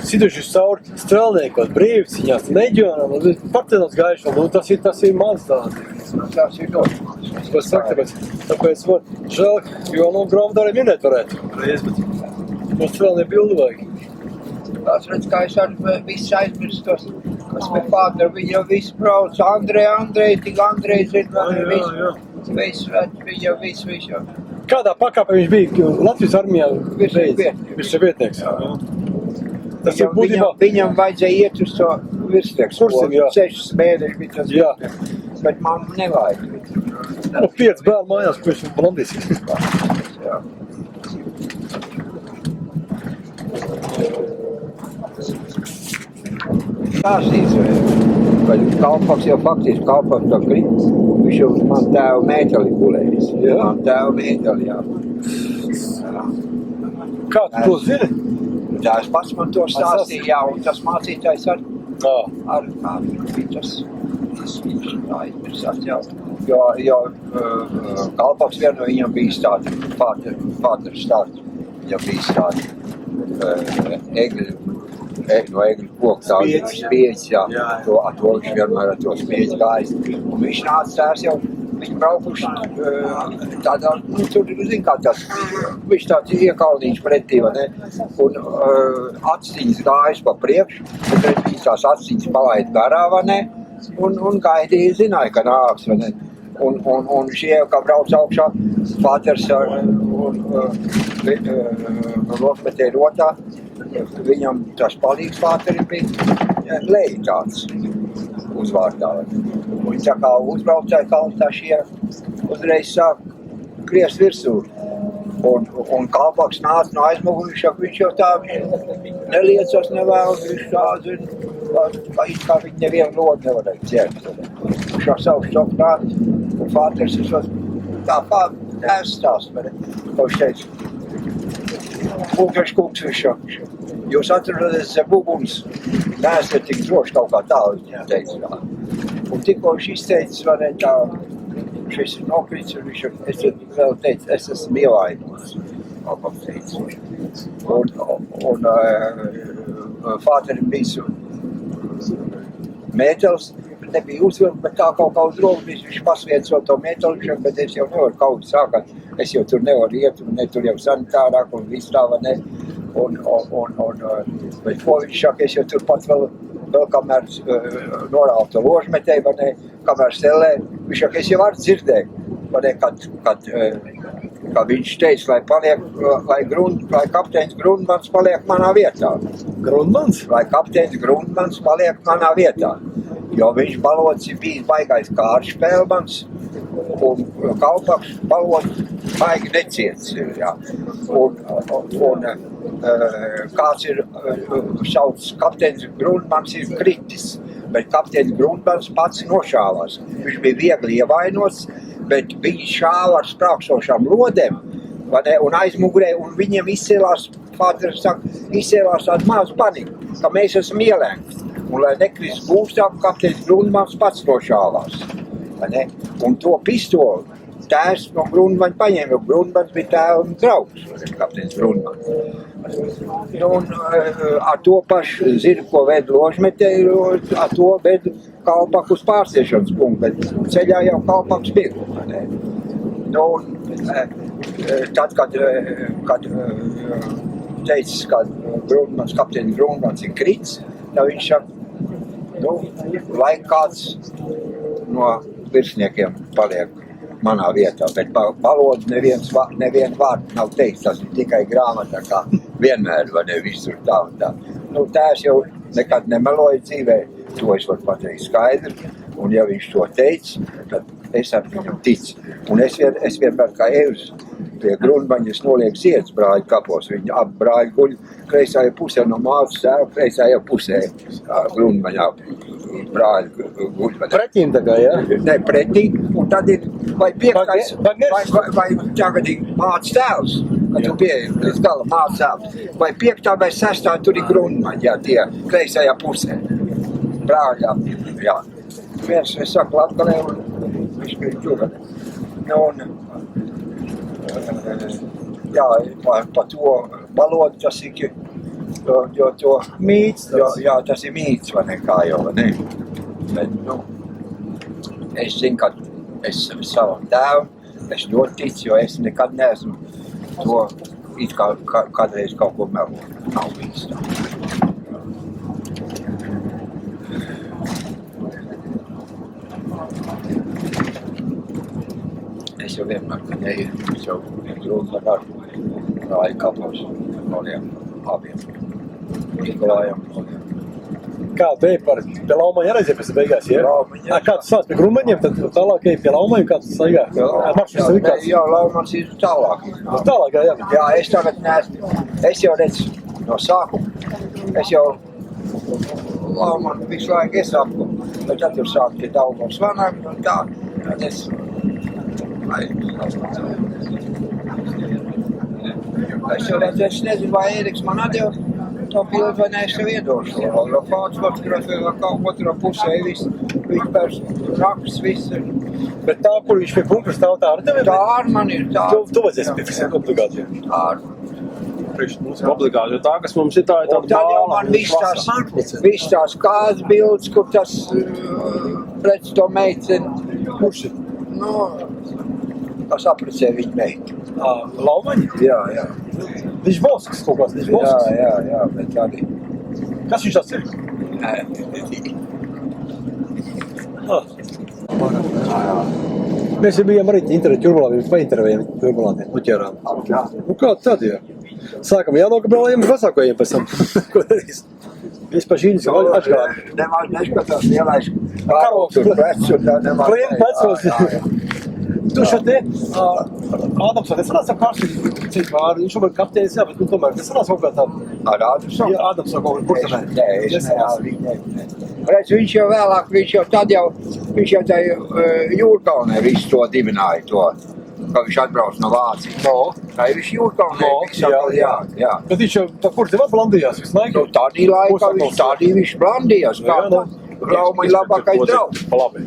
situši cauri strēlniekos, brīvciņās, leģionam, partizāns gājuši, un tas ir maz tāds. Tas ir ļoti maz. Ko saka, tāpēc man žēl, jo, grāmatā arī minēt varētu reiz, bet mums strēlnieku bildi vajag. Tās redz, kā es arī viss aizmirstos, kas pie Fādera, viņi jau viss brauc, Andrej, tik Andrej zina, viss, viņa viss jau. Kādā pakāpē viņš bija Latvijas armijā? Viņš ir vietnieks. Tas ir būtībā... Viņam vajadzēja iet uz to virsnieks. Kursim, jā. 6 mēneši bija tas virsnieks. Bet man nevajag. 5 bērnu mājās, ko viņš blandīs. Jā. Tās vai Kalpaks jau faktiski Kalpaks tā krīt, viņš jau man tēvu mēteli gulējis. Man tēvu mēteli, jā. Kā tu to zini? Tās pats man to stāstīja, jā, un tas mācītājs ar bija tas aizmirsās, jā. Jo Kalpaks vien no viņam bija stādi, Fādera stādi, viņam bija stādi no egļu koku tādu spieķi, jā. To viņš vienmēr ar to spieķi gājis. Un viņš nāca tērs jau, viņi braukuši tādā, tur, zin kā tas, viņš tāds iekalnīgs pretī, vai ne? Un aciņas gājis pa priekšu, un tad viņš tās aciņas palaid garā, vai ne? Un gaidīja, zināja, ka nāks, vai ne? Un šie, kā brauc augšā, Fāders lokmetē rotā, viņam tas palīgs Fāterim bija Leji tāds uzvārdā. Un tā kā uzbraucēja kaltā šie uzreiz sāk kriest virsū. Un Kalpaks nāca no aizmuguri, viņš jau tā neliecas nevēl, viņš tā zina, kā viņi nevienu lodu nevarēja ķert. Viņš jau savu šoku nāca, un Fāders tā ēsstās, ko viņš teica. Kungs viņš jau. Jūs atrodaties zem uguns, neesat tik droši kaut kā tā, viņš teica. Un tikko viņš izteicis, vai ne tā, šis ir nokrits, un viņš es vēl teicu, es esmu ievainots, Kalpaks teica. Un Fāterim bija mētels, nebija uzvilkt, bet tā kaut kā uz robežas, viņš pasvieco to mētelišanu, bet es jau nevaru kaut sākāt, es jau tur nevaru iet, un ne tur jau sanitārāk, un viss tā, vai ne. Bet ko viņš saka, es jau turpat vēl kamēr norāvu to ložmetēju, vai ne, kamēr stelē, viņš saka, es jau varu dzirdēt, vai ne, kad viņš teica, lai kapteinis Grundmans paliek manā vietā. Grundmans? Lai kapteinis Grundmans paliek manā vietā, jo viņš balots ir bijis baigais kāršpēlmans, un Kalpaks balots baigi neciets, jā. Un kāds ir sauc kapteinis Grundmans ir kritis, bet kapteinis Grundmans pats nošāvās. Viņš bija viegli ievainots, bet viņi šāva ar sprākstošām lodēm, un aizmugurē, un viņiem izcēlās, Fāders saka, izcēlās tādu mazu paniku, ka mēs esam ielēgti. Un lai nekrist gūstā, kapteinis Grundmans pats nošāvās. Un to pistoli tēvs no Grundmaņa paņēma, jo Grundmans bija tēva un draugs, kapteinis Grundmans. Un ar to pašu zinu, ko ved ložmetē, ar to ved Kalpaku uz pārsiešanas punktu, bet ceļā jau Kalpaks bija. Tad, kad teicis, ka kapteinis Grundmans ir krits, tad viņš saka, lai kāds no virsniekiem paliek manā vietā, bet valodu nevienu vārdu nav teiks, tas ir tikai grāmatā, kā vienmēr, vai ne, visur tā un tā. Tēvs jau nekad nemeloja dzīvē, to es varu pateikt skaidri, un ja viņš to teica, tad es ar viņam ticu. Un es vienmēr kā Evs pie Grundmaņas nolieku ziedus brāļu kapos, viņi ap brāļu guļ kreisāja pusē no mācas tēva, kreisāja pusē Grundmaņā brāļu guļ. Pretīm tā kā, jā? Ne, pretīm, un tad ir vai piektais, vai tagad ir mācas tēvs, kad tu pieeji līdz gala mācas tēvs, vai piektā vai sestā tur ir Grundmaņa, jā, tie kreisājā pusē, brāļā, jā. Viens, es saku Latgalē, un viņš bija tur. Jā, pa to valodu tas ir, jo to Mīts. jā, tas ir mīts, vai ne, kā jau, vai ne? Bet, nu, es zinu, ka es savam tēvam, es ļoti ticu, jo es nekad neesmu to it kā kādreiz kaut ko melo. Nav bijis tā. Es jau vienmēr, kad eju, es jau grūti ar darbu, rāju kapos, koliem, abiem, Nikolājam, koliem. Kā tu ej par pie Laumaņa arī pēc beigās, ja? Laumaņa, Kā tu sāc pie Grumaņiem, tad tālāk ej pie Laumaņa, kā tu staigā? Maršruts likās? Jā, Laumans ir tālāk. Tālāk, jā. Jā, es tagad neesmu, es jau redzu no sākuma, es jau Laumanu visu laiku es apku, bet tad tur sāk tie Daugavas vanāk, un tā, tad es jau redzu, es nezinu, vai Ēriks man atdeva to bildi, vai ne, es tev iedošu. Jo fāts fotografē vēl kaut otrā pusē, viņš pēc raksts viss. Bet tā, kur viņš pie bunkras stāv, tā ar tevi? Tā ar man ir, tā. Tu vajadzēs piefiksēt obligāti, ja? Tā ar. Priekš mums obligāti, jo tā, kas mums ir tā, ir Un tāda tad jau bāla. man viss tās kāds bildes, kur tas pret to meiteni. Kurš ir? Nu, tas aprecē viņu meitu. Laumaņi? Jā, jā. Viņš Volsks kaut kāds, viņš Volsks. Jā, bet arī. Kas viņš tas ir? Mēs jau bijām arī internetu Jurmalā, mēs paintervējām Jurmalā, muķērām. Nu kā tad, jā? Sākam jānokabrālējiem vecākajiem pēc tam. Ko darīs? Mēs pa žīnis atšķirām. Nemaz neskatās lielais Karoks. tur pēc, un tā nemaz. Klienti pēc. Tu šo te, Ādams, vai nesanāca kārsti ceļ pāri, viņš šobrīd kapteinis, jā, bet nu tomēr nesanāca kaut kā tā. Ar Ādamsu? Jā, Ādams jau kaut kur kurtenē. Nē, es neesmu. Redz, viņš jau vēlāk, viņš jau tā Jūrkalnē visu to dibināja to, ka viņš atbrauc no Vācijas. Tā ir viņš Jūrkalnē, jā. Bet viņš jau pa kur tev blandījās visu laiku? Nu, tādī viņš blandījās, kā Laumaņa labākais draugs. Pa labi.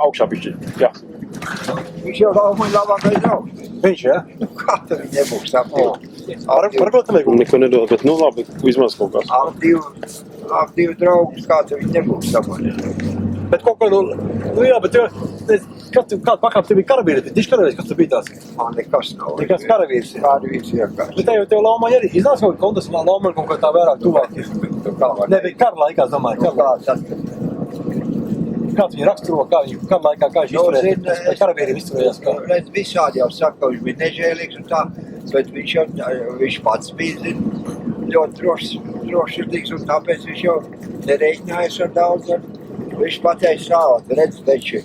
Augšā bišķi. Jā. Viņš jau Laumaņa labākais draugs. Viņš, jā? Nu, kā tad viņi nebūs aptīvi? Varbūt tam vajag. Neko nedod, bet nu labi, vismaz kaut kāds. Aptīvi draugus, kā tad viņi nebūs aptīvi? Bet kaut kā, nu jā, bet kāda pakāp tev bija karavīri, viņš karavīrs, kas tu bija tās? Man nekas nav. Nekas karavīrs. Karavīrs vienkārši. Bet tev Laumaņa arī iznāca kaut kā kontas, Laumaņa kaut kā tā vairāk tuvāk. Nebija kara laikā, es domāju, kara laikā. Kāds viņi raksturo, kā viņi kara laikā, kā viņš izturējās, vai karavīri izturējās kā? Redz, visādi jau saka, ka viņš bija nežēlīgs un tā, bet viņš pats bija, ļoti drošsirdīgs un tāpēc viņš jau nereiķinājās ar daudz. Viņš pateica tālāk, redz, veči,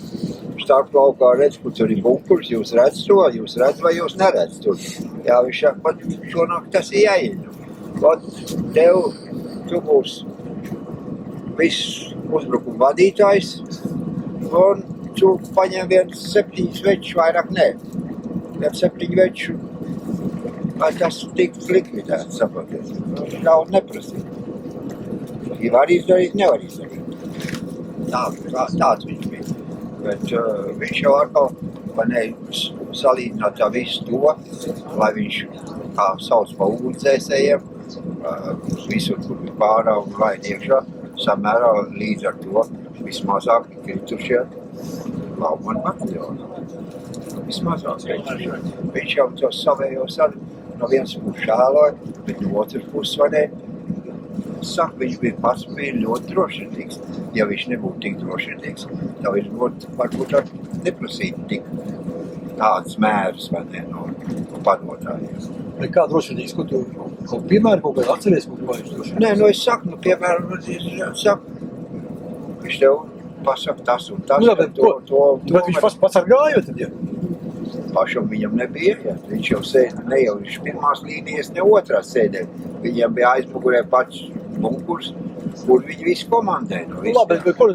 starplaukā redz, kur tur ir bunkurs, jūs redz to, jūs redz vai jūs neredz tur. Jā, viņš saka, pat šonāk tas ir jāieņem. Vat tev, tu būs viss uzbrukuma vadītājs un tu paņem 7 večus, vairāk ne. 7 veču, lai tas tiktu likvidēts, saprotiet. Daudz neprasīt. Ja var izdarīt, nevar izdarīt. Tāds viņš bija. Bet viņš jau atkal salīdzināt tā visu to, lai viņš kā sauc pa ugunsdzēsējiem, visur, kur bija pārā un laid iekšā, samērā līdz ar to vismazāk kritušie Laumaņa bataljoni. Vismazāk kritušie. Viņš jau to savējos no vienas puses šēloja, bet no otras puses vai ne. Saka, viņš bija pats ļoti drošsirdīgs. Ja viņš nebūtu tik drošsirdīgs, tad viņš būtu varbūt ar neprasīt tik tādas mēras vai ne no padotājiem. Vai kā drošsirdīgs, ko tu kaut piemēri, kaut kādā atceries, ko viņš drošsirdīgs? Nē, nu es saku, piemēram, viņš tev pasaka tas un tas. Nu jā, bet bet viņš pats ar gāju tad, ja? Pašam viņam nebija ieiet. Viņš jau sēda, ne jau viņš pirmās līnijas, ne otrās sēdē. Viņam bija aizmugurē pats bunkurs, kur viņi visi komandē. No Labi, bet ko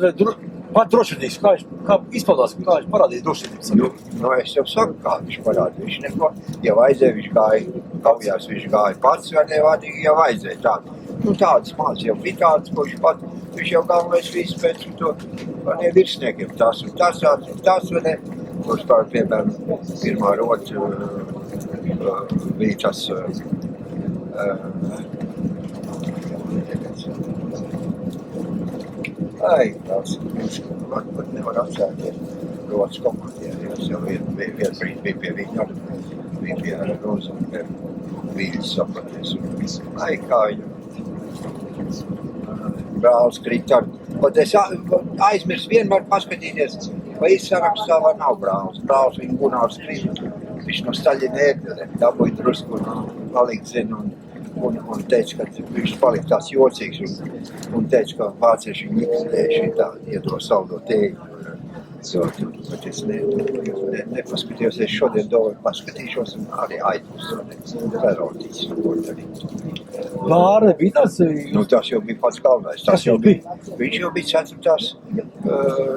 pats drošsirdīgs, kā izpaldās, kā viņš parādīja drošsirdīgs? Nu, es jau saku, kā viņš parādīja. Viņš neko, ja vajadzēja, viņš gāja, kaujās viņš gāja pats, vai nevādīgi, ja vajadzēja tādu. Nu, tādas maz jau bija tādas, ko viņš jau galvenais visu pēc to, vai ne, virsniekiem tas un tas, vai ne, kurš pār, piemēram, pirmā rota bija tas varbūt nevar atcerēties rotas komandieris, jo viens brīd bija pie viņa, bija pie Roza un pie Vīļas sapraties. Kā viņu brālis krita. Un es aizmirsu vienmēr paskatīties, vai sarakstā vai nav brālis. Brālis viņa Gunārs krita. Viņš no Staļina ēdera dabūja drusku un palika zinu un teica, ka viņš palika tās jocīgs un teica, ka vācieši viņu iktēja šitā iedo saldo tēju. Bet es nepaskatījos, es šodien domāju, paskatīšos un arī aizpus Veronīs. Vārne bija tas? Nu, tas jau bija pats galvenais. Tas jau bija? Viņš jau bija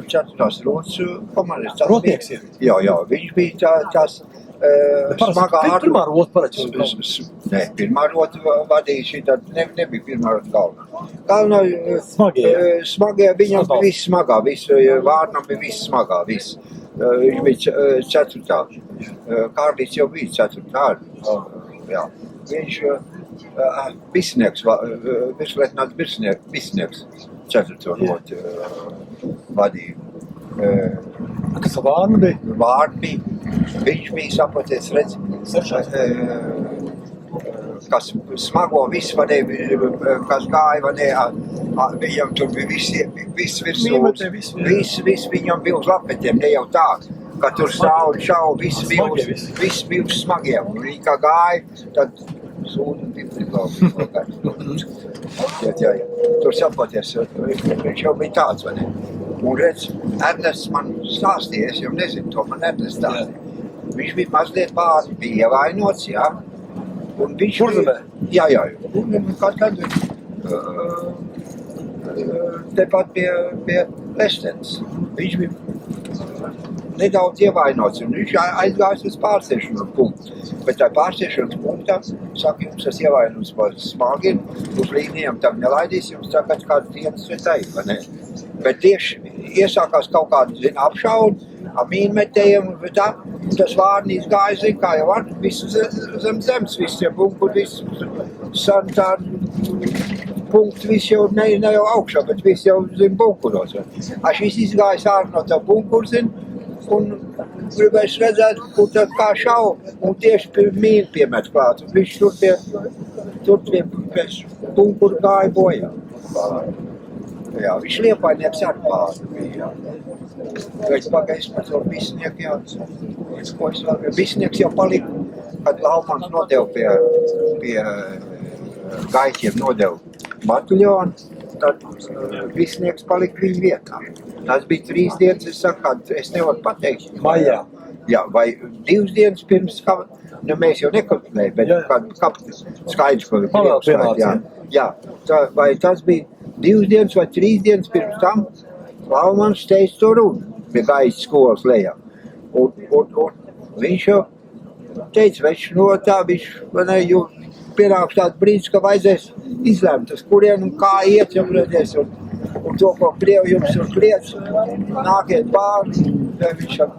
ceturtās rotas komandas. Rotnieks ir? Jā, viņš bija tās smagā ārā. Pirmā rota parāds? Nē, pirmā rota vadīja šitā, nebija pirmā rota galvenā. Galvenā smagie, viņam bija viss smagā, Vārnam bija viss smagā, viss. Viņš bija ceturtā. Kārlīts jau bija ceturtā. Jā. Viņš Bisnieks, virslietnāts Bisnieks ceturto rotu vadīja. Kas Vārna bija? Vārna bija. Viņš bija saproties, redz, kas smago visu vadīja, kas gāja vadīja, viņam tur bija viss virsūs, viss viņam bija uz lapetiem, ne jau tā, ka tur stāv un šau, viss bija uz smagiem, un viņi kā gāja, tad sūdi un jā. Tur saproties, viņš jau bija tāds, vai ne? Un redz, Ernests man stāstīja, es jau nezinu, to man Ernests stāstīja. Viņš bija mazliet pāri, bija ievainots, jā. Un viņš Kurzemē? Jā. Kad tepat pie Lestenes. Viņš bija nedaudz ievainots, un viņš aizgājis uz pārsiešanas punktu. Bet tā pārsiešanas punktā, saka, jums tas ievainojums par smagi, uz līnijām tam nelaidīs, jums tagad kāds dienas vietēji, vai ne? Bet tieši iesākās kaut kāda, apšauda, mīnmetējiem, un tas Vārnīs gāja, kā jau var, visu zem zemes, visi tie bunkuri, visi sanitāri punkti, visi jau ne jau augšā, bet visi jau zem bunkuros. Viņš izgājis ārā no tā bunkuru, un gribēs redzēt, kur tad kā šau, un tieši pie mīnu piemet klāt. Viņš tur pie bunkuru gāja bojā. Jā, viņš Liepainieks arī pāri bija. Pagaidz par to Bisnieku, jā. Bisnieks jau palika, kad Laumans nodeva pie Gaitiem nodeva bataljonu, tad Bisnieks palika viņa vietā. Tas bija 3 dienas, es saku, es nevaru pateikt. Maijā. Jā, vai 2 dienas pirms, nu mēs jau nekalkulējam, bet skaidrs, ko jā, vai tas bija 2 dienas vai 3 dienas pirms tam, Laumans teica to runu pie Gaisa skolas lejā. Un viņš jau teica, viņš pienāks tāds brīdis, ka vajadzēs izlēmt, uz kurien un kā iet, un to, ko Krievi jums ir kliedz, nākiet pāri, viņš jau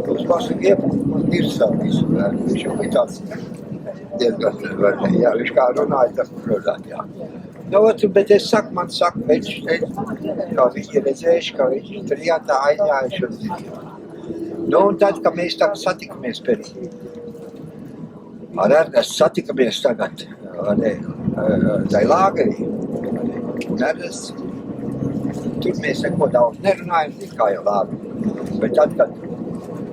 uz pašu iepūst visu, viņš jau bija tāds diezgan, jā, viņš kā runāja, tas runāt, jā. Nu, bet es saku, viņš kā viņi redzējuši, ka viņi tur jātā aizņājuši un zinu. Nu, un tad, kad mēs tagad satikamies pēc ar Ernestu satikamies tagad tai lāgerī. Un Ernests, tur mēs neko daudz nerunājam, kā jau lāgerī. Bet tad, kad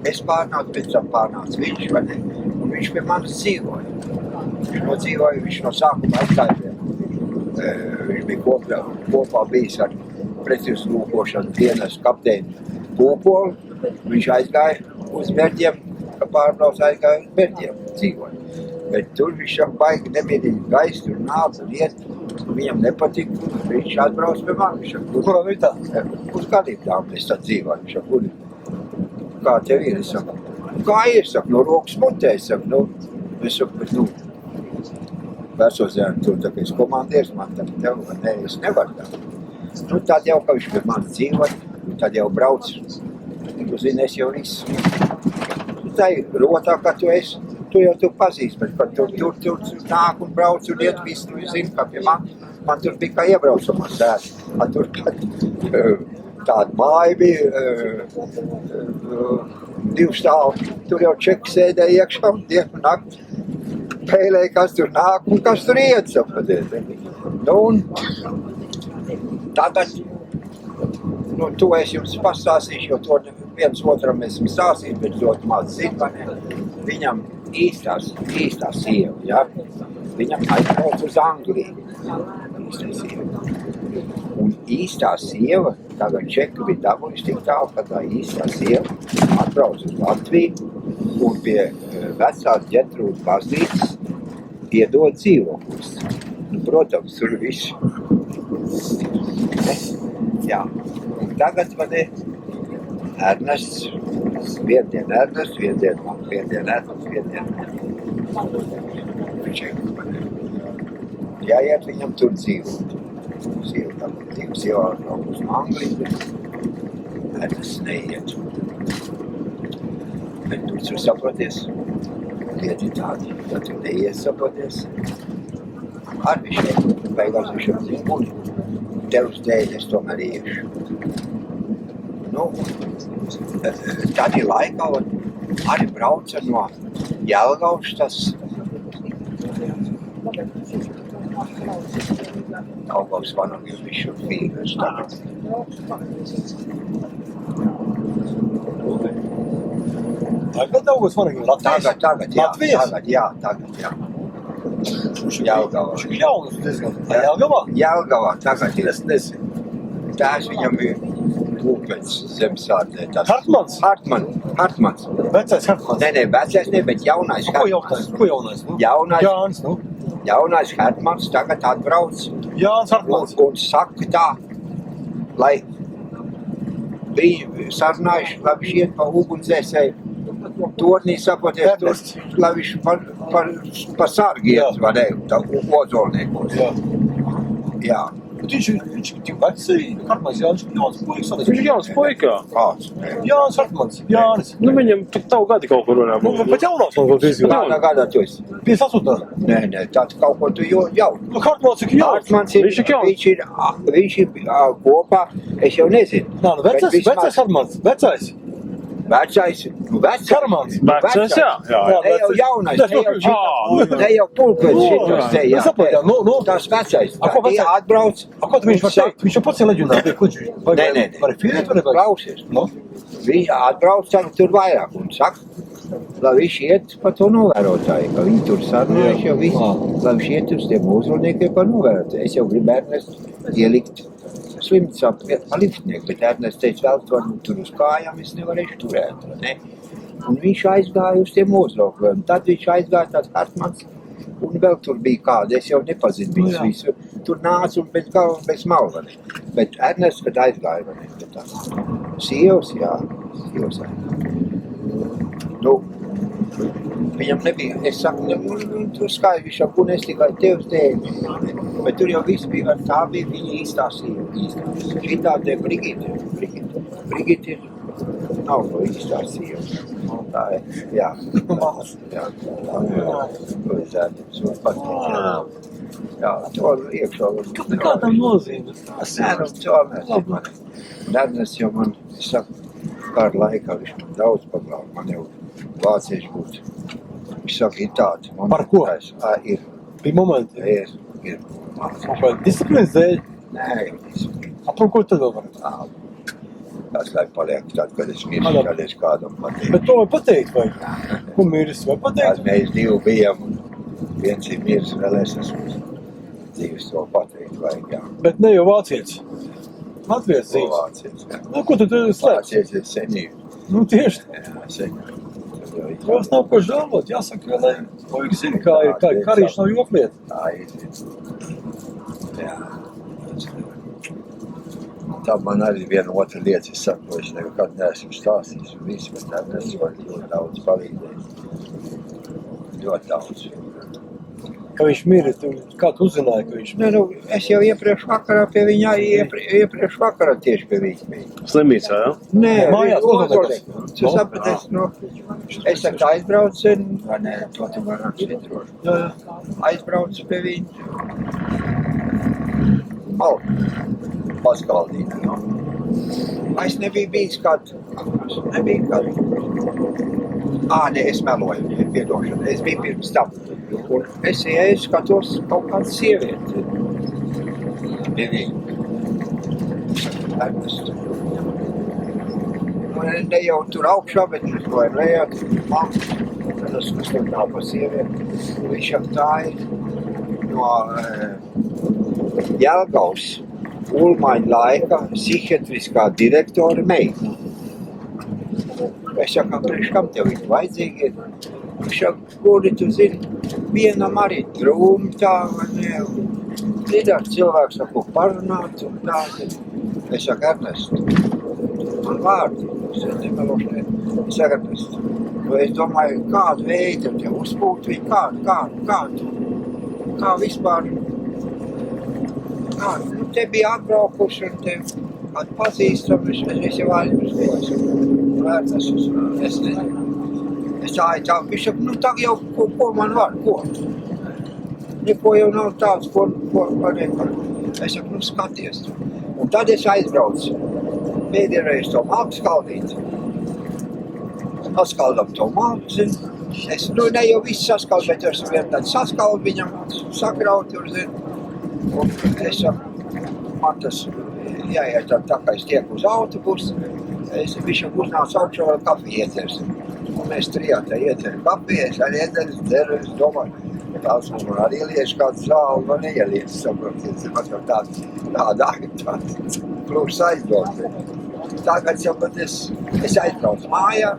es pārnācu, pēc tam pārnācu viņš, vai ne? Un viņš pie manis dzīvoja. Viņš no sākuma aizgāja. Viņš bija kopā bijis ar pretuzlūkošanas dienas kapteini Pūpolu. Viņš aizgāja uz Berģiem, ka pārbrauc aizgāja uz Berģiem dzīvoja. Bet tur viņš jau baigi nemierīgi gaisa, tur nāca un iet. Viņam nepatika, viņš atbrauc pie mani. Kurā vietā? Uz Gadītām mēs tad dzīvojam. Viņš jau kā tev ir? Es saku, kā ir? Es saku, no rokas mutē. Es saku, bet Vecozēni tur tāpēc komandieris man tad tev, ne, es nevaru tā. Nu, tad jau, ka viņš pie manis dzīvoja, tad jau brauc. Tu zini, es jau visu tai rotā, ka tu jau tu pazīsti, bet kad tur nāk un brauc un iet visu, tu zini, ka pie man tur bija kā iebraucamā sēta. Tur tāda māja bija, 2 stāvi, tur jau čeki sēdēja iekšā un dienu nakti pēlēja, kas tur nāk un kas tur iet, saprotiet. Nu, un tagad, to es jums pastāstīšu, jo to viens otram esmu stāstījis, bet ļoti maz zinu, viņam īstā sieva, ja? Viņam aizbrauc uz Angliju. Īstā sieva. Un īstā sieva, tagad čeka bija dabūjuši tik tālu, ka tā īstā sieva atbrauc uz Latviju un pie vecās Ģetrūdas baznīcas iedod dzīvoklis. Nu, protams, tur viss. Jā. Un tagad man ir Ernests, viendien Ernests, viendien Ernests, viendien viņš jāiet viņam tur dzīvot. Sieva atbrauc uz Angliju, bet Ernests neiet. Bet tur saproties, lieti tādi, ja tu neies saproties, ar viņš beigās viņš jau zina, un tevs dēļ es tomēr iešu. Nu, tādā laikā arī brauca no Jelgavas tas Daugavas vanagļu višu vīgas tagad. Tagad Daugavas vanagļu Latvijas? Tagad, jā. Jelgavā. Viņš ir jaunas diezgan. Jelgavā? Jelgavā, tagad ir. Es nezinu. Tās viņam ir Lūpēc zemesādē. Hartmans? Hartmans. Vecais Hartmans? Nē, vecais ne, bet jaunais Hartmans. Ko jaunais? Nu? Jānis, nu? Jaunais Hartmans tagad atbrauc. Jānis Hartmans. Un saka tā, lai bija sarunājuši, lai viņš iet pa ugunsdzēsēju tornī, saproties, tur, lai viņš par sargi iet, vai ne, tā ozolniekos. Jā. Bet viņš ir tik vecs, Hartmans Jānis ir jauns puikas. Viņš ir jauns puika. Kāds? Jānis Hartmans, Jānis. Nu, viņam tik tavu gadi kaut kur varētu būt. Bet jaunāks man kaut izjūt. Kādā gadā tu esi? 58. Nē, tāds kaut ko tu jau. Nu, Hartmans cik jauns? Hartmans ir, viņš ir kopā, es jau nezinu. Nā, nu vecais Hartmans, vecais. Vecais. Hartmans. Vecais, jā. Ne jau jaunais, ne jau pulkveds šitos te, jā. Tas vecais. Tā atbrauc. A, ko tu viņš var teikt? Viņš jau pats ir leģionāri, ko viņš? Nē. Var filēt, vai? Klausies. Viņš atbrauc tur vairāk un saka, lai viņš iet pa to novērotāju, ka viņi tur sarunājuši jau visu, lai viņš iet uz tiem uzrunniekiem pa novērotāju. Es jau gribu Ernestu ielikt slimnīcā pa liftnieku, bet Ernests teica, vēl tur uz kājām es nevarēšu turēt. Ne? Un viņš aizgāja uz tiem uzraukiem. Tad viņš aizgāja tāds Hartmans, un vēl tur bija kāda, es jau nepazinu viņus visu. Tur nāca un bez malva. Bet Ernests, kad aizgāja, sievas, jā. Nu, viņam nebija, es saku, tur skāja, viņš jau un es tikai tevs dēļ. Bet tur jau viss bija, tā bija viņa īstā sieva. Šitā te Brigita nav no īstā sieva. Tā ir, jā. Jā, to iekšā. Kā tam nozīme? Nernes jau man, es saku, kādu laikā viņš man daudz paglāva, man jau vācieši būtu. Viņš saka, ir tādi. Par ko? Ir. Bija momenti? Ir. Disciplīnas dēļ? Nē, jau disciplīnas. Par ko tad vēl var? Tas, lai paliek tad, kad es miršu, kad es kādam pateicu. Bet to var pateikt, vai? Ko miris var pateikt? Tad mēs divi bijām, un viens ir miris, vēl es esmu dzīves to pateikt, vajag, jā. Bet ne jau vācietis. Latvijas dzīves. Vācietis, jā. Nu, ko tu slēdz? Vācietis ir senība. Nu, tieši. Jā, senība. Tās nav ko žēlot, jāsaka, lai puikas zina, kā ir karīši nav joklieta. Tā ir. Jā. Tā man arī viena otra lieta, es saku, es nekad neesmu stāstījis un visu, bet tā nesu var ļoti daudz palīdzēt. Ļoti daudz. ka viņš mira, kā tu uzzināji, ka viņš Nu, nu, es jau iepriekš vakarā pie viņa, iepriekš vakarā tieši pie viņa biju. Slimnīcā, jā? Nē, Mājās Ozolekā. Ozolekā. Tu sapraties, nu, es tā aizbraucu, vai ne, to tu var rakstīt droši. Jā, jā. Aizbraucu pie viņa. Paskaldīt, nu. Es nebiju bijis kādu. Nē, es meloju, piedošanu. Es biju pirms tam. Un es ieeju, skatos kaut kādu sievieti. Pie viņa. Ernestu. Un ne jau tur augšā, bet tur to ir lejā. Tad es uzstāju pa sievieti. Viņš jau tā ir no Jelgavas Ulmaņa laika psihiatriskā direktora meita. Es saku, priekš kam tev ir vajadzīgi? Viņš saka, kuri tu zini, vienam arī drūmi tā, vai ne? Lidāt cilvēks ar ko parunāt un tā. Es saku, Ernestu, man vārdi, es nemelošu, ne. Es saku, Ernestu, es domāju, kādu veidu tev uzpūt viņu, kā vispār, nu, te bija atbraukuši un te atpazīstam, es jau aizmirst. Es nezinu. Es tā, viņš saka, nu tā jau, ko man var, ko? Neko jau nav tāds, ko nevar. Es saku, nu skaties. Un tad es aizbraucu. Pēdējais to māku skaldīt. Saskaldam to māku, zinu. Es, nu ne jau visu saskaldu, bet es vien tad saskaldu viņam, sakraut, tur, zinu. Un es saku, man tas jāiet tā kā es tieku uz autobusu. Viņš jau uznāca augšā vēl kafiju iedzersim. Un mēs trijātā iedzēram kafiju, es arī iedzeru, es domāju, tās man arī ieliešu kādu zāli, man neieliešu, saprotiet, man tāda plūšas aizbraucu. Tagad jau, bet es aizbraucu mājā,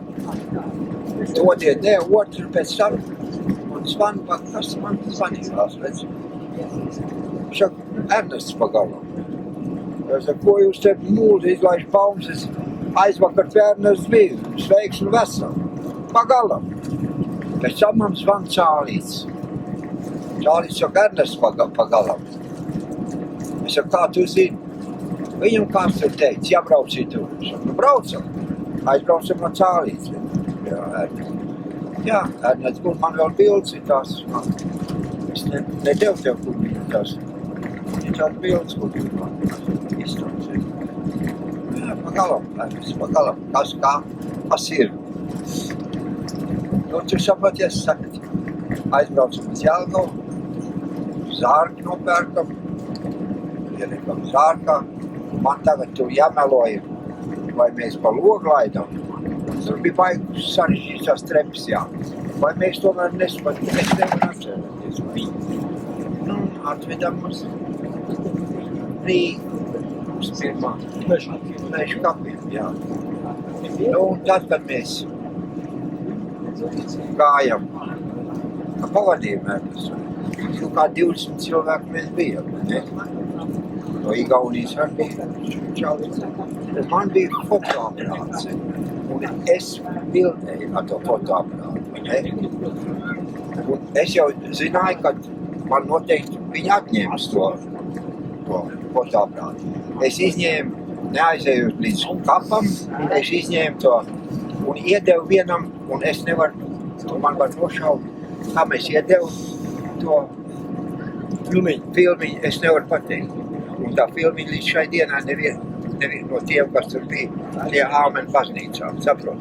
otru pēc tam, un zvanu, kas man zvanījās, redz? Viņš saka, Ernests pagalam. Es saku, ko jūs te mūli izlaiž paumas, es aizvakar pie Ernests biju, sveiks un vesel. Pagalam. Pēc tam man zvan Čālīts. Čālīts saka, Ernests pagalam. Es saku, kā tu zini? Viņam kāds tur teica, jābraucīt tur. Es saku, nu braucam. Aizbraucam no Čālīts. Jā, Ernests. Jā, Ernests, kur man vēl bildes ir tās. Es nedevu tev, kur viņa tās. Ir tāda bildes, kur viņa man izstāsta. Jā, pagalam, Ernests, pagalam. Kas ir? Nu, tu saproties, sakat, aizbraucam uz Jelgavu, zārku nopērkam, ielikam zārkā, man tagad tur jāmeloja, vai mēs pa logu laidam. Tur bija baigi sarežģīts tās trepas, jā. Vai mēs tomēr nevaram atcerēties. Nu, atvedam uz Rīgu, uz pirmā. Mežu kapiem, jā. Nu, un tad, kad mēs gājam, pavadījām Ernestu. Nu, kā 20 cilvēku mēs bijām, ne? No Igaunijas arī bija Čālīts. Man bija fotoaparāts, un es bildēju ar to fotoaparātu, ne? Un es jau zināju, ka man noteikti viņi atņēmas to fotoaparātu. Es izņēmu, neaizējot līdz kapam, es izņēmu to un iedevu vienam, un es nevaru, to man var nošaut, kā mēs iedevu to filmiņu, es nevaru pateikt. Un tā filmiņa līdz šai dienā nevien no tiem, kas tur bija, tie āmeni baznīcā, saprot.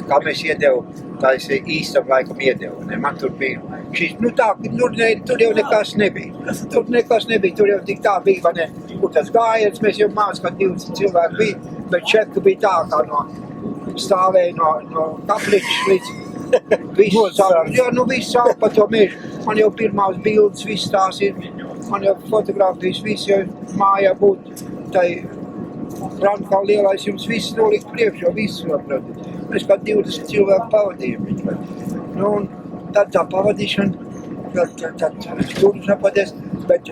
Kā mēs iedevu, tā es īstam laikam iedevu, ne, man tur bija šis, nu tā, tur jau nekas nebija. Tur jau tik tā bija, vai ne, kur tas gājiens, mēs jau māc, ka 20 cilvēki bija, bet šeit bija tā, kā stāvēja no kapličas līdz visu sāp pa to mežu. Man jau pirmās bildes, viss tās ir, man jau fotografijas, viss jau mājā būt, tai Brandkā lielais jums viss nolikt priekš, jo viss saprot. Mēs kā 20 cilvēku pavadījām. Nu, un tad tā pavadīšana, tad tur sapaties, bet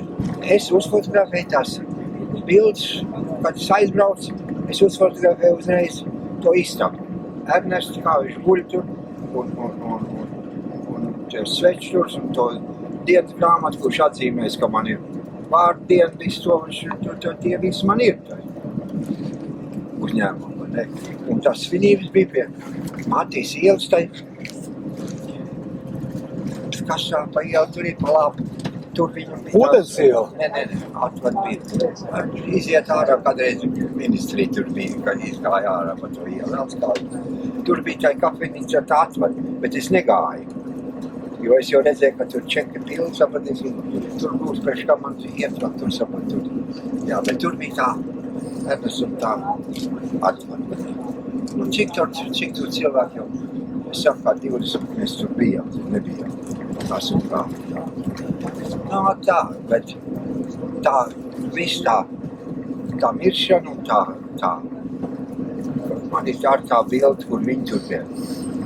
es uzfotografēju tās bildes, kad es aizbraucu, es uzfotografēju uzreiz to istabu. Ernests, kā viņš guļ tur, un svečturs, un to dienas grāmatu, kurš atzīmēs, ka man ir vārdiena, visu to, tie visi man ir uzņēmumi, ne? Un tas svinības bija pie Matīs ielas, kas tā pa ielu tur ir pa labu. Tur viņam bija Ūdens iela? Nē, atvad bija. Iziet ārā, kādreiz ministrija tur bija, kad izgāja ārā pa to ielu. Tur bija tā kafejnīca tā atvad, bet es negāju. Jo es jau redzēju, ka tur čeki pilni, sapraties, tur būs priekš kā man ietvāk, tur saprat tur. Jā, bet tur bija tā, Ernests un tā atvad. Nu, cik tur cilvēki jau, es saku, kā 20 mēs tur bijām, nebijām. Tas un kā. Nā, tā, bet tā, viss tā miršana un tā. Man ir tā bilde, kur viņi tur bija.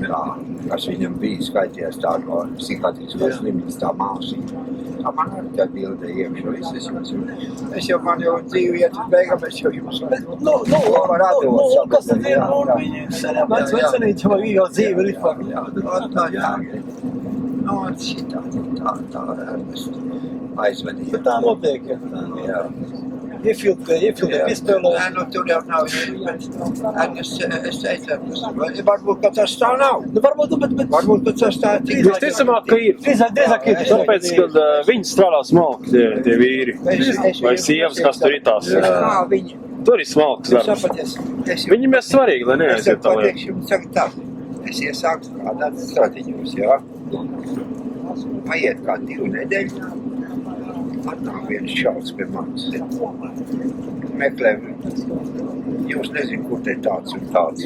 Tā, kas viņam bija skaitījās tā no psihiatriskās slimības, tā māsība. Tā man arī tā bilde iekšā. Es jau man jau dzīvi iet uz beigām, es jau jums kas tad ir, viņi vecenīši vai jau dzīve ir fakti. Jā. No, šitā Ernest aizvedīja. Bet tā notiek, Jā. Iefiltē pistolē. Nē, nu tur jau nav, bet Ernest, es teicu, varbūt, ka tas tā nav. Varbūt, bet... Varbūt, ka tas tā tik. Visticamāk, ka ir. Drīzāk ir. Tāpēc, kad viņi strādā smalki, tie vīri. Vai sievas, kas tur ir tās. Kā viņi. Tur ir smalks darbs. Viņam ir svarīgi, lai neaiziet tā lieta. Es jums saku tā. Es iesāku strādāt stratiņos, jā. Paiet kā 2 nedēļas. Atnāk viens čals pie manis. Meklē, jūs nezinu, kur te tāds un tāds.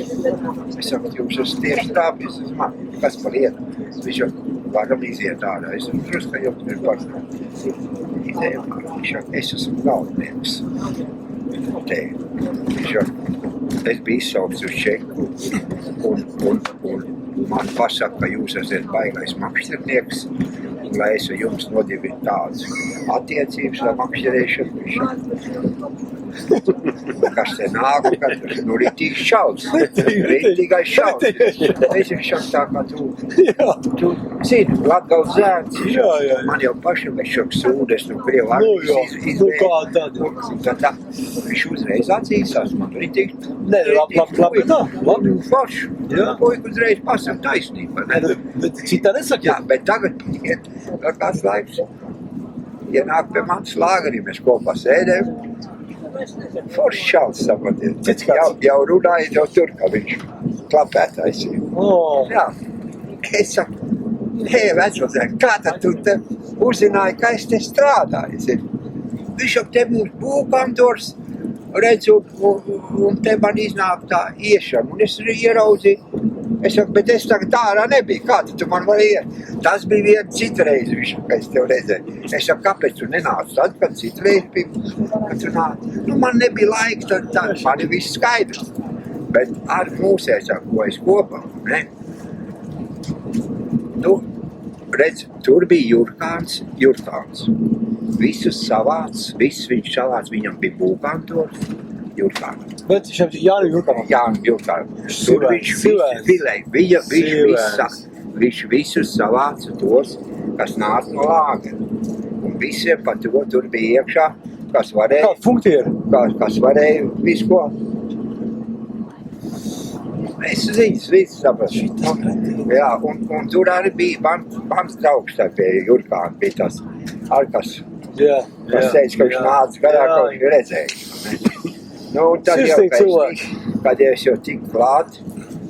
Es saku, jūs esat tieši tāpēc uz mani. Kas par lietu? Viņš jau varam iziet ārā. Es saku, drusku jau tur ir parunāt. Izējām ārā. Viņš jau, es esmu galvnieks. Te. Viņš jau, es biju izsaukts uz čeku un man pasaka, ka jūs esat baigais makšķernieks, lai es ar jums nodibinu tādas attiecības ar makšķerēšanu. Kas te nāk, ka nu ritīgs šauts. Ritīgais šauts. Es jau tā kā tu zini, Latgales zēns. Man jau pašam es šok sūdes, nu Krievu armijas izvēju. Viņš uzreiz atzīstās, man ritīgi. Nē, labi. Forši. Puika uzreiz pasaka taisnība. Bet citā nesaka. Jā, bet tagad ir kāds laiks. Ienāk pie manas lāgarī, mēs kopā sēdējam. Forši šauts, saprotiet. Jau runāja jau tur, ka viņš klapētājs ir. Jā. Es saku, hei, vecvazēk, kā tad tu te uzzināji, ka es te strādāju? Viņš jau te būs būvkantors, redz, un te man iznāk tā iešana. Un es ieraudzīju, es saku, bet es tagad ārā nebiju. Kā tu man vari iet? Tas bija viena citreiz, ka es tev redzēju. Es saku, kāpēc tu nenāc tad, kad citreiz bija, kad tu nāc? Nu, man nebija laika, tad man ir viss skaidrs. Bet ar mūsēs, ko es kopā, ne? Nu, redz, tur bija Jurkāns. Visus savāds, viss viņš savāds, viņam bija būvkantors, Jurkāns. Bet šiem Jānim Jurkānam. Jānim Jurkānam. Tur viņš visus savāca tos, kas nāca no lāgera. Un visiem pa to tur bija iekšā, kas varēja... Kā funktieri? Kas varēja visu ko. Es ziņas, visu sapratu. Jā, un tur arī bija mans draugs tā pie Jurkāna, bija tas Arkas. Kas teica, ka viņš nāca garāk, ka viņš redzēja. Nu, un tad jau pēc kad es jau tik klāt,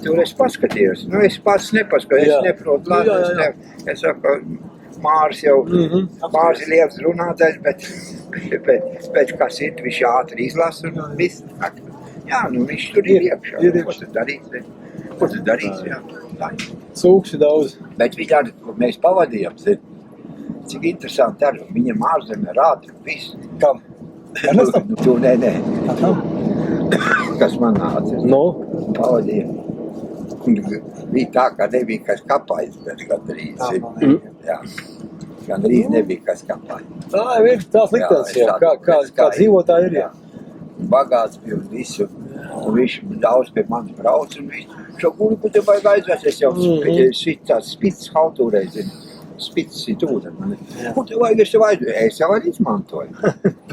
tur es paskatījos. Nu, es pats nepaskatījos, es neprotu lāt. Es saku, Māris jau, Māris ir liels runātājs, bet kas ir, viņš ātri izlasa un viss. Jā, nu viņš tur ir iekšā. Ko tu darīsi, jā. Cūkši daudz. Bet mēs pavadījām, cik interesanti arī. Viņam ārzemē rādi un viss. Kam? Ernestam? Tu, nē. Kas man nāca? No? Pavadījām. Un bija tā, ka nebija kas kapājis, bet gandrīz. Jā. Gandrīz nebija kas kapājis. Tā ir tās liktenis, jā. Kā dzīvotā ir, jā. Bagāts bija un visu. Un viņš daudz pie manis brauc un viņš šo guli, ko te vajag aizvēs. Es jau tāds spits hautūrei, zinu. spits sit ūdeni. Ko tev vajag, es tev aizdoju? Es jau arī izmantoju.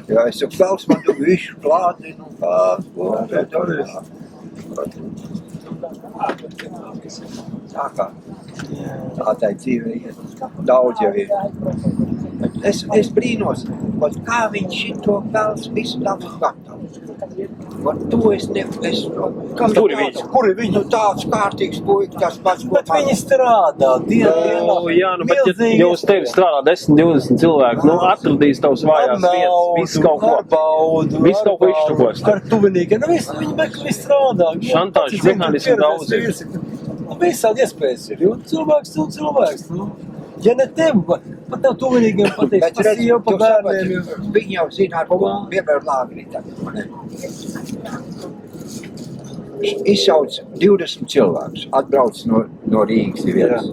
Jā, es saku, gals man tu visu klātinu, tā tai dzīve iet. Daudz jau ir. Es brīnos, kā viņš šito gals visu dabas gatavs. To es Kur ir viņš? Kur ir viņi? Nu tāds kārtīgs puika, tas pats, ko Bet viņi strādā dienā. Jā, nu, bet ja uz tevi strādā 10-20 cilvēki, nu, atradīs tavas vājās vietas, visu kaut ko. Baudu, Visu kaut ko izštukos. Ar tuvinīkiem. Nu, viņi meklē strādā. Šantāžas mehānismi daudz ir. Visādi iespējas ir. Jo cilvēks. Nu. Ja ne tev, pat tev tuvinīgiem pateiks, Bet pa redz, sievu, pa tu bērniem. saprati, viņi jau zina, ar ko vienmēr lāgrī tagad. Izsauc 20 cilvēkus, atbrauc no Rīgas ir viens.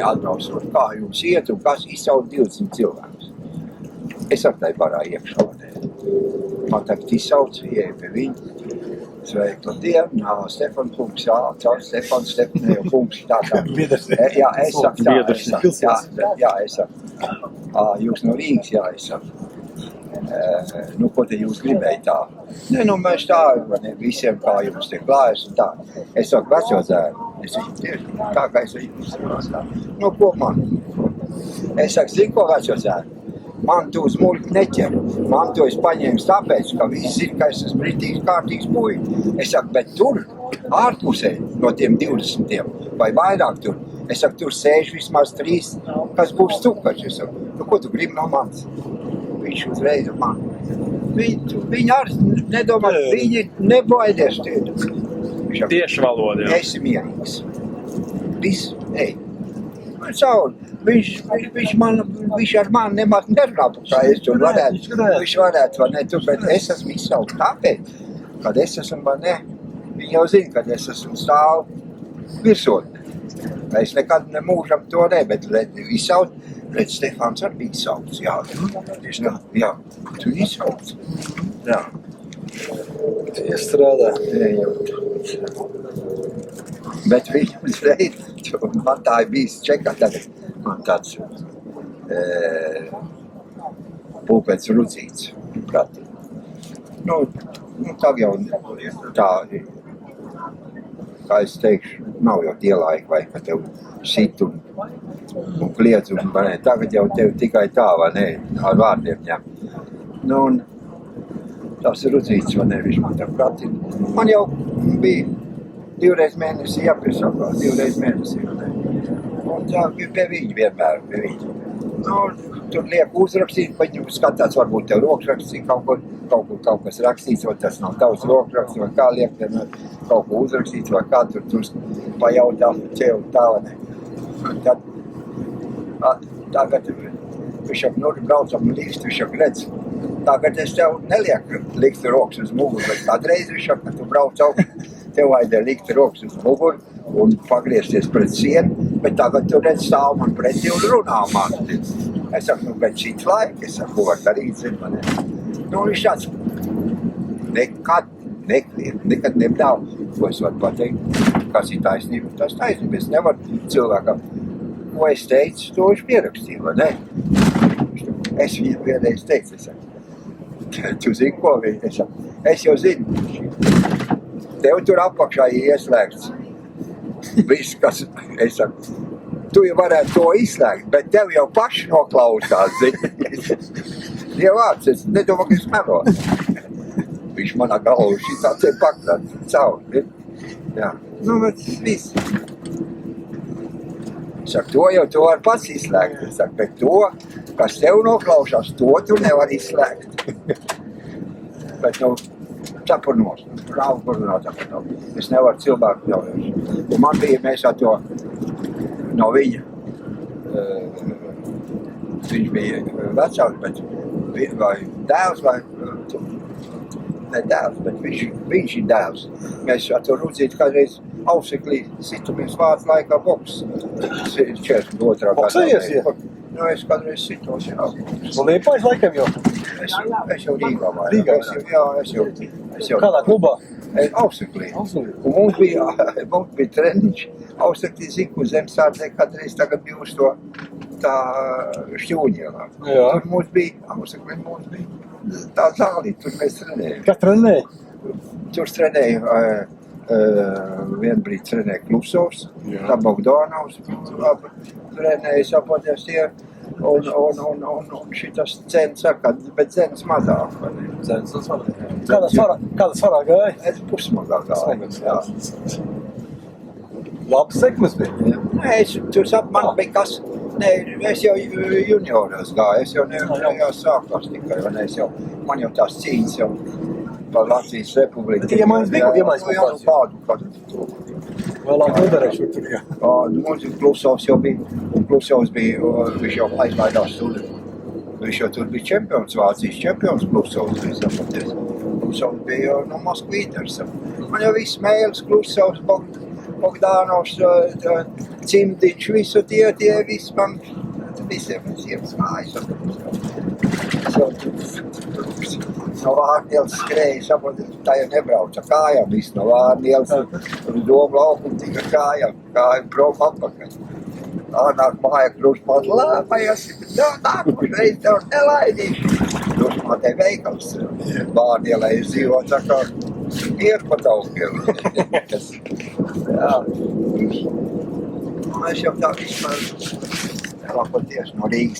Atbrauc no kā jums iet un kas izsauc 20 cilvēkus. Es ar tai barā iekšā. Man tagad izsauc, ieeja pie viņu. Sveikla dienu, Stefan kungs, caur Stefan, Stefanēju kungs, tā. Jā, es saku tā, es saku. Jūs no Rīgas, jā, es saku. Nu, ko te jūs gribēja tā? Ne, nu, mēs tā, visiem kā jums te klājas un tā. Es saku, veco zēnu. Es saku, tieši tā, kā es tā. Nu, ko man? Es saku, zini, ko veco zēnu? Man tu uz muļku neķer. Man to es paņēmu tāpēc, ka visi zina, ka es esmu britīgs kārtīgs puika. Es saku, bet tur, ārpusē no tiem 20 vai vairāk tur, es saku, tur sēž vismaz 3, kas būs tukači. Es saku, nu, ko tu gribi no manis? Viņš uzreiz man. Viņi arī nedomā, viņi nebaidies tie. Tieši valoda, jā. Esi mierīgs. Viss, ej. Viņš ar mani nemaz nerunā, kā es tur varētu. Viņš varētu, vai ne, tur, bet es esmu izsaukt tāpēc, kad es esmu, vai ne, viņi jau zina, kad es esmu stāvu virsotne. Es nekad nemūžam to ne, bet izsaukt, redz, Stefāns arī bija izsaukts, jā. Jā, tu izsaukts. Jā. Tie strādā. Bet viņi uzreiz, man tā ir bijis čekā tagad, man tāds pulpēc rudzīts prati. Nu, tagad jau tā, kā es teikšu, nav jau tie laiki, vai, ka tev sit un kliedz, un tagad jau tev tikai tā, vai ne, ar vārdiem, jā. Nu, un tās rudzīts, vai ne, viņš man tā prati. Man jau bija 2 reizes mēnesī jāpiesakā, 2 reizes mēnesī. Un tā pie viņa vienmēr, pie viņa. Nu, tur liek uzrakstīt, pa viņu skatās, varbūt tev rokrakstīt kaut kas rakstīts, vai tas nav tavs rokraksts, vai kā liek kaut ko uzrakstīt, vai kā tur pajautā, tev tā, vai ne. Tad, tagad viņš jau braucam līkst, viņš jau redz. Tagad es tev nelieku likt rokas uz muguru, bet kādreiz viņš jau, kad tu brauc augstu, tev vajadzēja likt rokas uz muguru un pagriezties pret sienu, bet tagad tu redz stāv man pretī un runā man. Es saku, nu, bet šīt laika, es saku, ko var darīt, zin man. Nu, viņš tāds nekad nekliet, nekad nebdāv, ko es varu pateikt, kas ir taisnība. Tas taisnība, es nevaru cilvēkam, ko es teicu, to viņš pierakstīja, vai ne? Es viņam vienreiz teicu, es saku, tu zini, ko viņš, es saku, es jau zinu, tev tur apakšā ir ieslēgts. Viss, kas, es saku, tu jau varētu to izslēgt, bet tev jau paši noklausās, zini. Diev vārds, es nedomāju, ka es melo. Viņš manā galvu šitā te pakrāt cauri. Jā, nu, bet viss. Es saku, to jau tu var pats izslēgt. Es saku, bet to, kas tev noklausās, to tu nevar izslēgt. Bet, nu, cepurnos, es nevaru cilvēku ļaujos. Un man bija, mēs ar to no viņa, viņš bija vecāks, bet vai dēls, vai, ne dēls, bet viņš ir dēls. Mēs ar to rudzītu kādreiz auseklī situamies vārds laikā boks. 42. gadā. Boksējies, jā? Nu, es kādreiz sitos, jā. Un Liepājas laikam jau? Es jau Rīgā vajag. Rīgā? Jā, es jau. Kādā klubā? Auseklī. Auseklī. Un mums bija treniņš Auseklī Ziku zemsārdzē, kādreiz tagad bija uz to tā Šķūņielā. Jā. Tur mums bija, Auseklī mums bija tā zālī, tur mēs trenējam. Kas trenē? Tur trenēja, vienbrīd trenēja Klusovs, tā Bogdanovs, trenēja sapodies tie, un šitas Dzens saka, bet Dzens mazāk. Dzens mazāk. Kādā svarā gāja? Es pusmagā gāju, jā. Labs sekmes bija. Nē, tu sap, man bija kas, nē, es jau junioros gāju, es jau jau sākos tikai, un man jau tās cīņas jau par Latvijas Republiku. Bet iemaiņas bija, iemaiņas kādu tu. Vēlāk nodarēšu tur, jā. Mums Klusovs jau bija, un Klusovs bija, viņš jau aizlaidās tur. Viņš jau tur bija čempions, Vācijas čempions Klusovs, viņš sapaties. Klusovs bija no Moskvīters. Man jau viss Mēls, Klusovs, Bogdanovs, Cimdiņš, visu tie viss man, visiem mājas. No Vārnielas skrēja, saprotiet, tā jau nebrauca kājām, viss no Vārnielas, uz domu laukumu tika kājām prom atpakaļ. Nāk māja krustmāt, lēpājas, nākušreiz tev nelaidīšu. Krustmātei veikals Vārnielai ir dzīvot, tā kā iet pa taukiem. Jā. Es jau tā vispār, paties no Rīgas